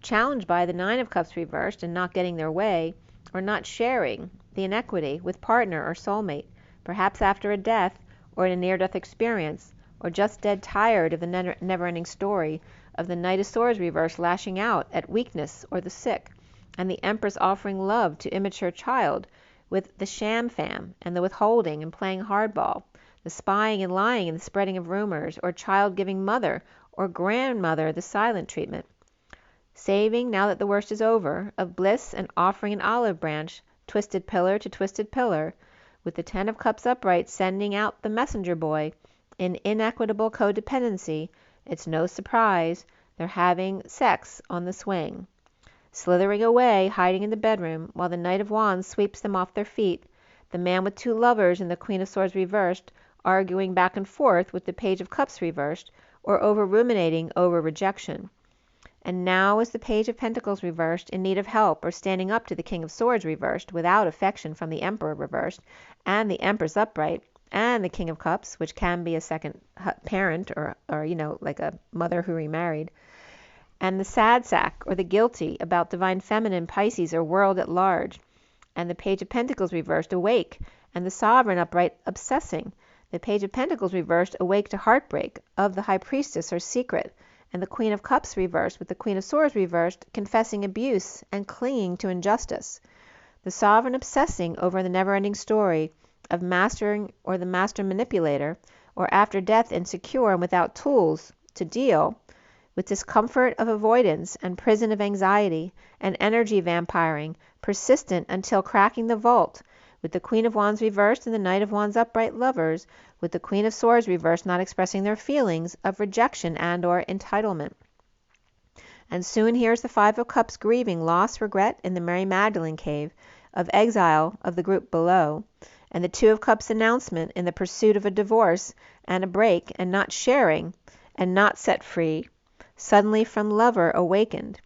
challenged by the Nine of Cups reversed and not getting their way, or not sharing the inequity with partner or soulmate, perhaps after a death or in a near-death experience, or just dead tired of the never-ending story of the Knight of Swords reversed lashing out at weakness or the sick, and the Empress offering love to immature child with the sham fam and the withholding and playing hardball, the spying and lying and the spreading of rumors, or child giving mother or grandmother the silent treatment. Saving, now that the worst is over, of bliss and offering an olive branch, twisted pillar to twisted pillar, with the Ten of Cups upright sending out the messenger boy in inequitable codependency. It's no surprise they're having sex on the swing, slithering away, hiding in the bedroom, while the Knight of Wands sweeps them off their feet, the man with two lovers and the Queen of Swords reversed, arguing back and forth with the Page of Cups reversed, or over-ruminating over rejection. And now is the Page of Pentacles reversed in need of help, or standing up to the King of Swords reversed without affection from the Emperor reversed, and the Empress upright, and the King of Cups, which can be a second parent or like a mother who remarried, and the sad sack or the guilty about divine feminine, Pisces, or world at large, and the Page of Pentacles reversed awake, and the Sovereign upright obsessing, the Page of Pentacles reversed awake to heartbreak of the High Priestess or secret, and the Queen of Cups reversed with the Queen of Swords reversed confessing abuse and clinging to injustice, the Sovereign obsessing over the never-ending story of mastering or the master manipulator, or after death insecure and without tools to deal with discomfort of avoidance and prison of anxiety and energy vampiring, persistent until cracking the vault, with the Queen of Wands reversed and the Knight of Wands upright lovers, with the Queen of Swords reversed not expressing their feelings of rejection and or entitlement. And soon here's the Five of Cups grieving loss, regret in the Mary Magdalene cave of exile of the group below, and the Two of Cups announcement in the pursuit of a divorce and a break and not sharing and not set free, suddenly from lover awakened,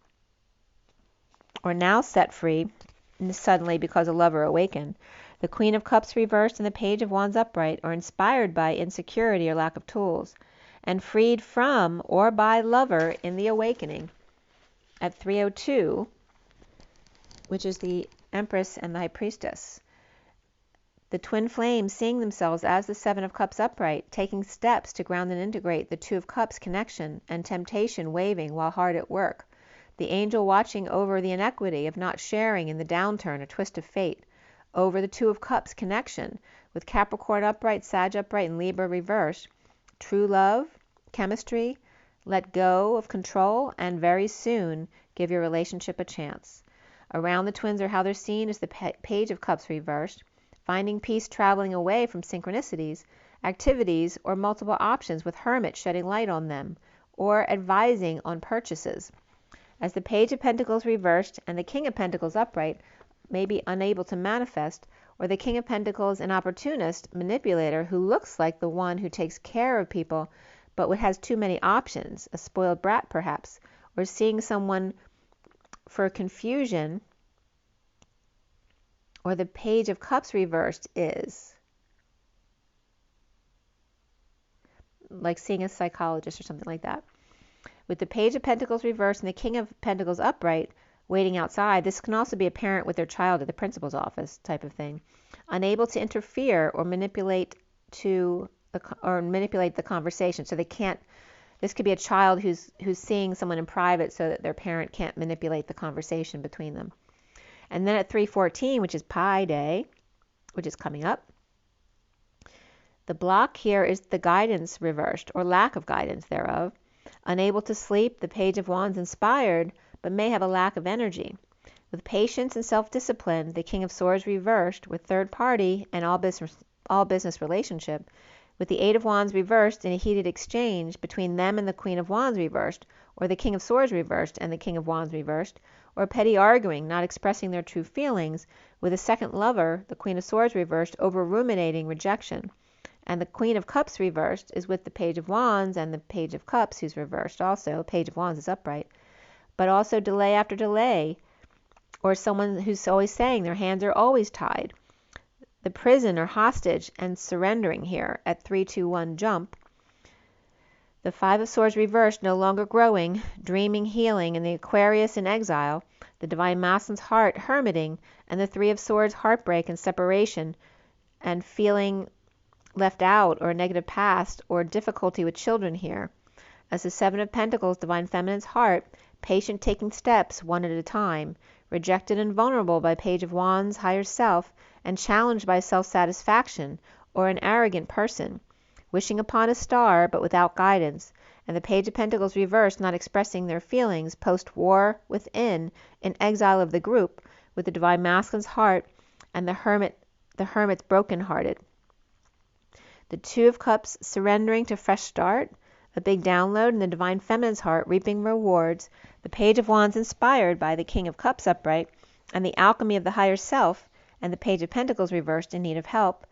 or now set free suddenly because a lover awakened. The Queen of Cups reversed and the Page of Wands upright, or inspired by insecurity or lack of tools, and freed from or by lover in the awakening at 302, which is the Empress and the High Priestess. The twin flames seeing themselves as the Seven of Cups upright, taking steps to ground and integrate the Two of Cups connection, and temptation waving while hard at work. The angel watching over the inequity of not sharing in the downturn or twist of fate, over the Two of Cups connection, with Capricorn upright, Sag upright, and Libra reversed. True love, chemistry, let go of control, and very soon give your relationship a chance. Around the twins or how they're seen is the Page of Cups reversed, finding peace traveling away from synchronicities, activities, or multiple options with Hermit shedding light on them, or advising on purchases. As the Page of Pentacles reversed and the King of Pentacles upright may be unable to manifest, or the King of Pentacles an opportunist manipulator who looks like the one who takes care of people but has too many options, a spoiled brat perhaps, or seeing someone for confusion, or the Page of Cups reversed is like seeing a psychologist or something like that. With the Page of Pentacles reversed and the King of Pentacles upright waiting outside, this can also be a parent with their child at the principal's office type of thing, unable to interfere or manipulate the conversation. So they can't. This could be a child who's seeing someone in private so that their parent can't manipulate the conversation between them. And then at 314, which is Pi Day, which is coming up, the block here is the guidance reversed, or lack of guidance thereof. Unable to sleep, the Page of Wands inspired, but may have a lack of energy. With patience and self-discipline, the King of Swords reversed, with third party and all business relationship, with the Eight of Wands reversed in a heated exchange between them and the Queen of Wands reversed, or the King of Swords reversed and the King of Wands reversed, or petty arguing, not expressing their true feelings, with a second lover, the Queen of Swords reversed, over ruminating rejection. And the Queen of Cups reversed is with the Page of Wands and the Page of Cups, who's reversed also. Page of Wands is upright. But also delay after delay, or someone who's always saying their hands are always tied. The prison or hostage and surrendering here at 3-2-1 jump. The Five of Swords reversed, no longer growing, dreaming, healing, and the Aquarius in exile, the Divine Masculine's heart hermiting, and the Three of Swords heartbreak and separation, and feeling left out or a negative past or difficulty with children here. As the Seven of Pentacles, Divine Feminine's heart, patient taking steps one at a time, rejected and vulnerable by Page of Wands, higher self, and challenged by self-satisfaction or an arrogant person, wishing upon a star but without guidance, and the Page of Pentacles reversed, not expressing their feelings, post-war within, in exile of the group, with the Divine Masculine's heart and the Hermit's broken-hearted. The Two of Cups surrendering to fresh start, a big download in the Divine Feminine's heart, reaping rewards, the Page of Wands inspired by the King of Cups upright, and the alchemy of the higher self, and the Page of Pentacles reversed in need of help,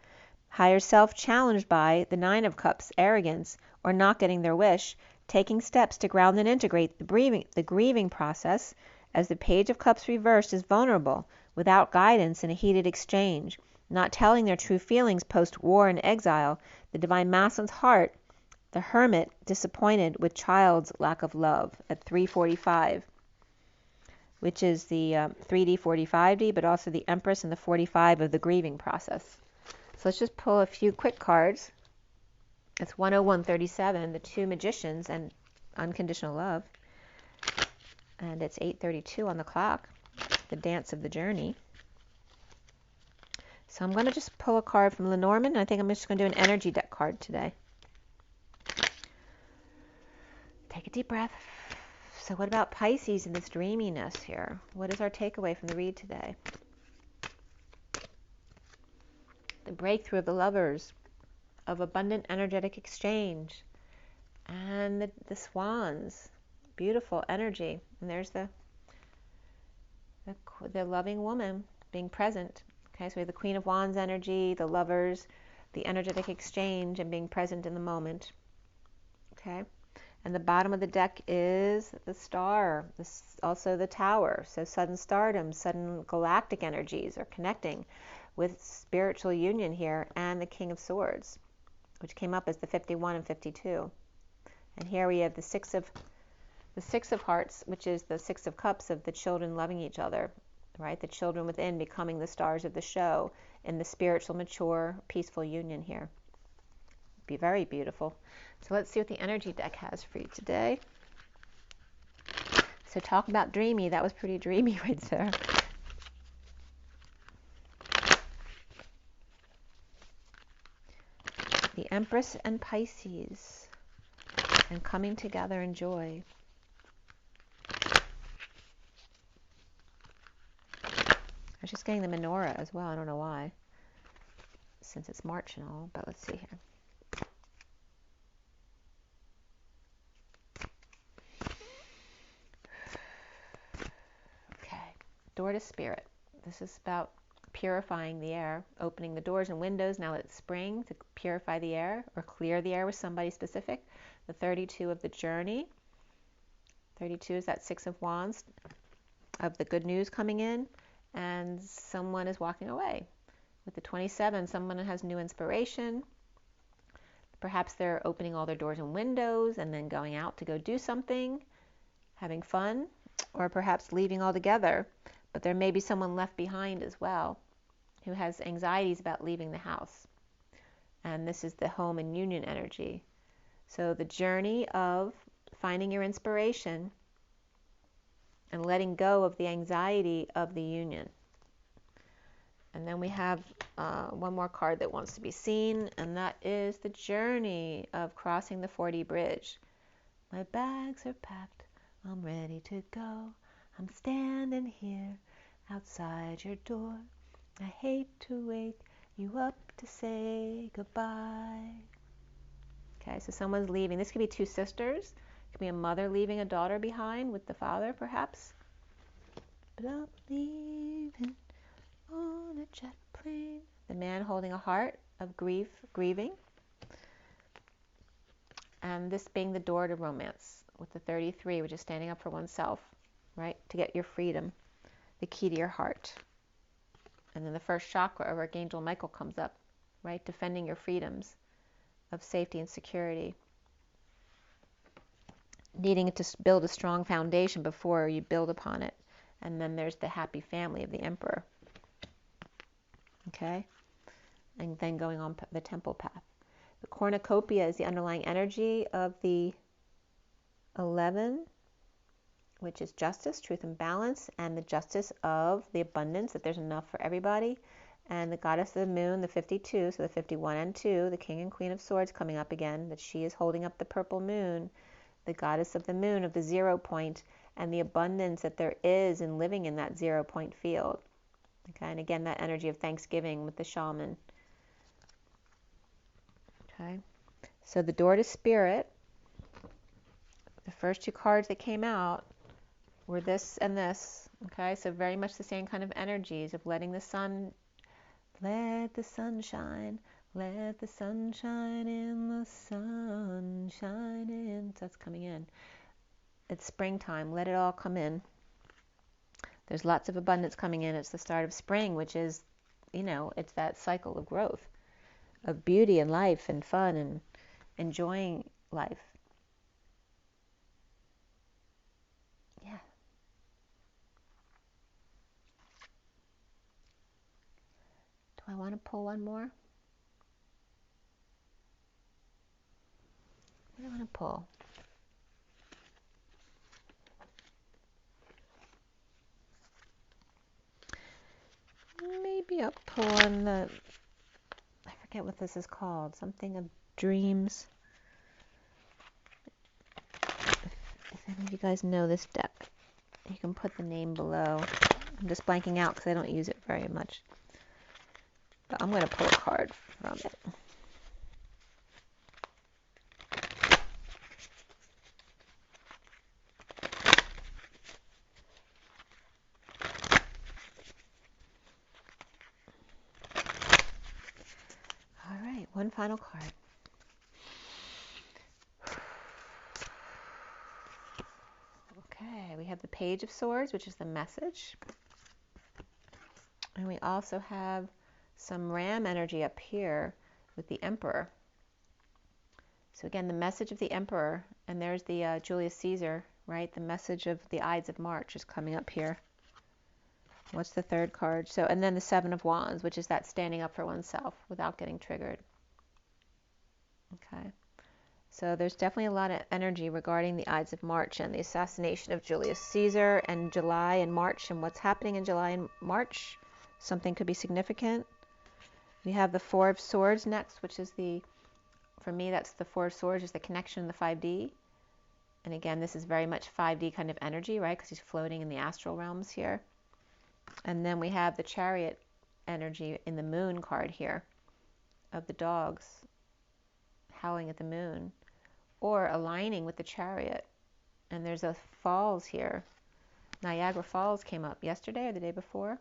higher self challenged by the Nine of Cups, arrogance, or not getting their wish, taking steps to ground and integrate the grieving process, as the Page of Cups reversed is vulnerable, without guidance in a heated exchange, not telling their true feelings post-war and exile, the Divine Masculine's heart, the Hermit, disappointed with child's lack of love at 345, which is the 3D, 45D, but also the Empress and the 45 of the grieving process. So let's just pull a few quick cards. It's 10137, the Two Magicians and Unconditional Love. And it's 8:32 on the clock, the Dance of the Journey. So I'm going to just pull a card from Lenormand. I think I'm just going to do an energy deck card today. Take a deep breath. So what about Pisces and this dreaminess here? What is our takeaway from the read today? The breakthrough of the lovers, of abundant energetic exchange, and the swans. Beautiful energy. And there's the loving woman being present. Okay, so we have the Queen of Wands energy, the lovers, the energetic exchange, and being present in the moment. Okay. And the bottom of the deck is the Star, also the Tower. So sudden stardom, sudden galactic energies are connecting with spiritual union here, and the King of Swords, which came up as the 51 and 52. And here we have the Six of Hearts, which is the Six of Cups of the children loving each other, right? The children within becoming the stars of the show in the spiritual, mature, peaceful union here. Be very beautiful. So let's see what the energy deck has for you today. So talk about dreamy. That was pretty dreamy right there. The Empress and Pisces, and coming together in joy. I was just getting the menorah as well. I don't know why, since it's March and all, but let's see here. Door to Spirit. This is about purifying the air, opening the doors and windows now that it's spring to purify the air or clear the air with somebody specific. The 32 of the Journey. 32 is that Six of Wands of the good news coming in, and someone is walking away. With the 27, someone has new inspiration. Perhaps they're opening all their doors and windows and then going out to go do something, having fun, or perhaps leaving altogether. But there may be someone left behind as well who has anxieties about leaving the house. And this is the home and union energy. So the journey of finding your inspiration and letting go of the anxiety of the union. And then we have one more card that wants to be seen, and that is the journey of crossing the 40 bridge. My bags are packed, I'm ready to go. I'm standing here outside your door. I hate to wake you up to say goodbye. Okay, so someone's leaving. This could be two sisters. Could be a mother leaving a daughter behind with the father, perhaps. But I'm leaving on a jet plane. The man holding a heart of grieving. And this being the door to romance with the 33, which is standing up for oneself, right? To get your freedom, the key to your heart. And then the first chakra of Archangel Michael comes up, right? Defending your freedoms of safety and security. Needing to build a strong foundation before you build upon it. And then there's the happy family of the Emperor. Okay? And then going on the temple path. The cornucopia is the underlying energy of the 11, which is justice, truth, and balance, and the justice of the abundance, that there's enough for everybody. And the goddess of the moon, the 52, so the 51 and 2, the king and queen of swords coming up again, that she is holding up the purple moon, the goddess of the moon, of the 0 point, and the abundance that there is in living in that 0 point field. Okay, and again, that energy of Thanksgiving with the shaman. Okay, so the door to spirit, the first two cards that came out were this and this. Okay, so very much the same kind of energies of letting the sun, let the sun shine, let the sun shine in, the sun shine in. So that's coming in. It's springtime, let it all come in. There's lots of abundance coming in. It's the start of spring, which is, it's that cycle of growth, of beauty and life and fun and enjoying life. Yeah. Do I want to pull one more? What do I want to pull? Maybe I'll pull on the, I forget what this is called, something of dreams. If any of you guys know this deck, you can put the name below. I'm just blanking out because I don't use it very much. But I'm going to pull a card from it. All right, one final card. Okay, we have the Page of Swords, which is the message. And we also have some ram energy up here with the Emperor. So again, the message of the Emperor, and there's the Julius Caesar, right? The message of the Ides of March is coming up here. What's the third card? So, and then the Seven of Wands, which is that standing up for oneself without getting triggered. Okay. So there's definitely a lot of energy regarding the Ides of March and the assassination of Julius Caesar, and July and March, and what's happening in July and March. Something could be significant. We have the Four of Swords next, which is for me, that's the Four of Swords, is the connection in the 5D. And again, this is very much 5D kind of energy, right? Because he's floating in the astral realms here. And then we have the Chariot energy in the Moon card here, of the dogs howling at the moon, or aligning with the Chariot. And there's a falls here. Niagara Falls came up yesterday or the day before.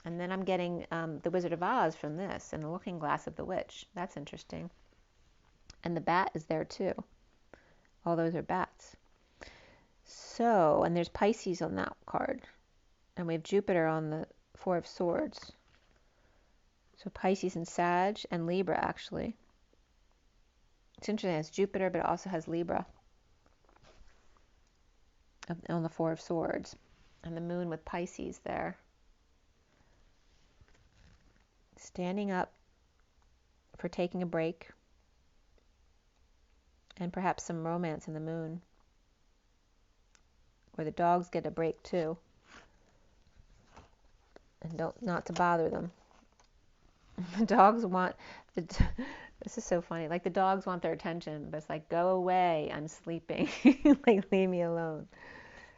And then I'm getting the Wizard of Oz from this, and the Looking Glass of the Witch. That's interesting. And the bat is there too. All those are bats. So, and there's Pisces on that card. And we have Jupiter on the Four of Swords. So Pisces and Sag and Libra, actually. It's interesting, it has Jupiter, but it also has Libra on the Four of Swords. And the moon with Pisces there. Standing up for taking a break. And perhaps some romance in the moon. Where the dogs get a break too. And not to bother them. The dogs want, this is so funny, like the dogs want their attention, but it's like, go away, I'm sleeping. Like, leave me alone.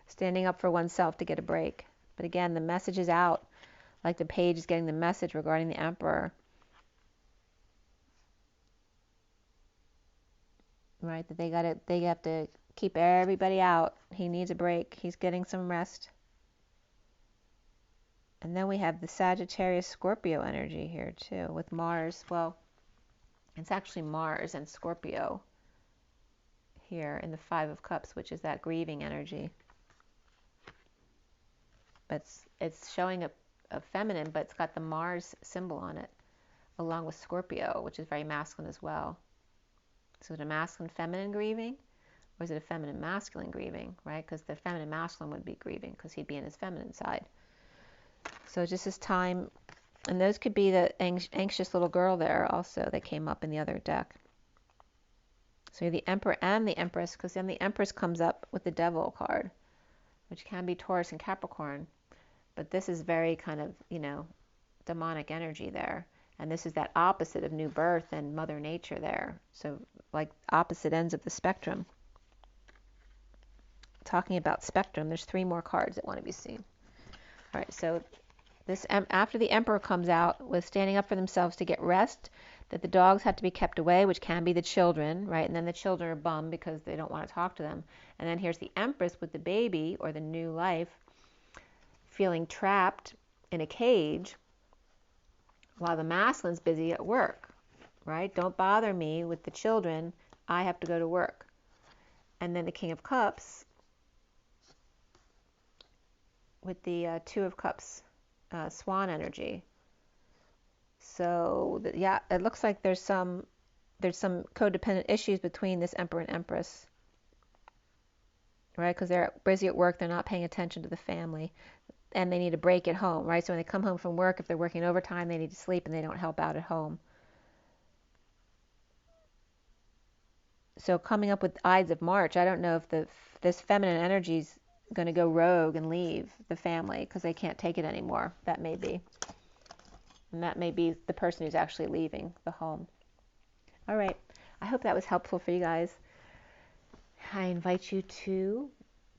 Standing up for oneself to get a break. But again, the message is out. Like the page is getting the message regarding the Emperor. right? That they have to keep everybody out. He needs a break. He's getting some rest. And then we have the Sagittarius Scorpio energy here too with Mars. Well, it's actually Mars and Scorpio here in the Five of Cups, which is that grieving energy. But it's showing a feminine, but it's got the Mars symbol on it, along with Scorpio, which is very masculine as well. So is it a masculine feminine grieving, or is it a feminine masculine grieving, right? Because the feminine masculine would be grieving because he'd be in his feminine side. So just this time, and those could be the anxious little girl there also that came up in the other deck. So you're the Emperor and the Empress, because then the Empress comes up with the Devil card, which can be Taurus and Capricorn. But this is very kind of, demonic energy there. And this is that opposite of new birth and Mother Nature there. So like opposite ends of the spectrum. Talking about spectrum, there's 3 more cards that want to be seen. All right, so this after the Emperor comes out with standing up for themselves to get rest, that the dogs have to be kept away, which can be the children, right? And then the children are bummed because they don't want to talk to them. And then here's the Empress with the baby or the new life feeling trapped in a cage while the masculine's busy at work, right? Don't bother me with the children. I have to go to work. And then the King of Cups with the Two of Cups swan energy. So yeah, it looks like there's some codependent issues between this Emperor and Empress, right? Because they're busy at work, they're not paying attention to the family, and they need a break at home, right? So when they come home from work, if they're working overtime, they need to sleep and they don't help out at home. So coming up with Ides of March, I don't know if this feminine energy is going to go rogue and leave the family because they can't take it anymore. That may be. And that may be the person who's actually leaving the home. All right. I hope that was helpful for you guys. I invite you to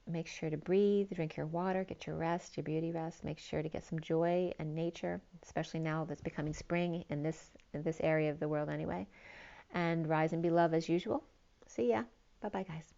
make sure to breathe, drink your water, get your rest, your beauty rest. Make sure to get some joy and nature, especially now that's becoming spring in this area of the world anyway. And rise and be love as usual. See ya. Bye-bye, guys.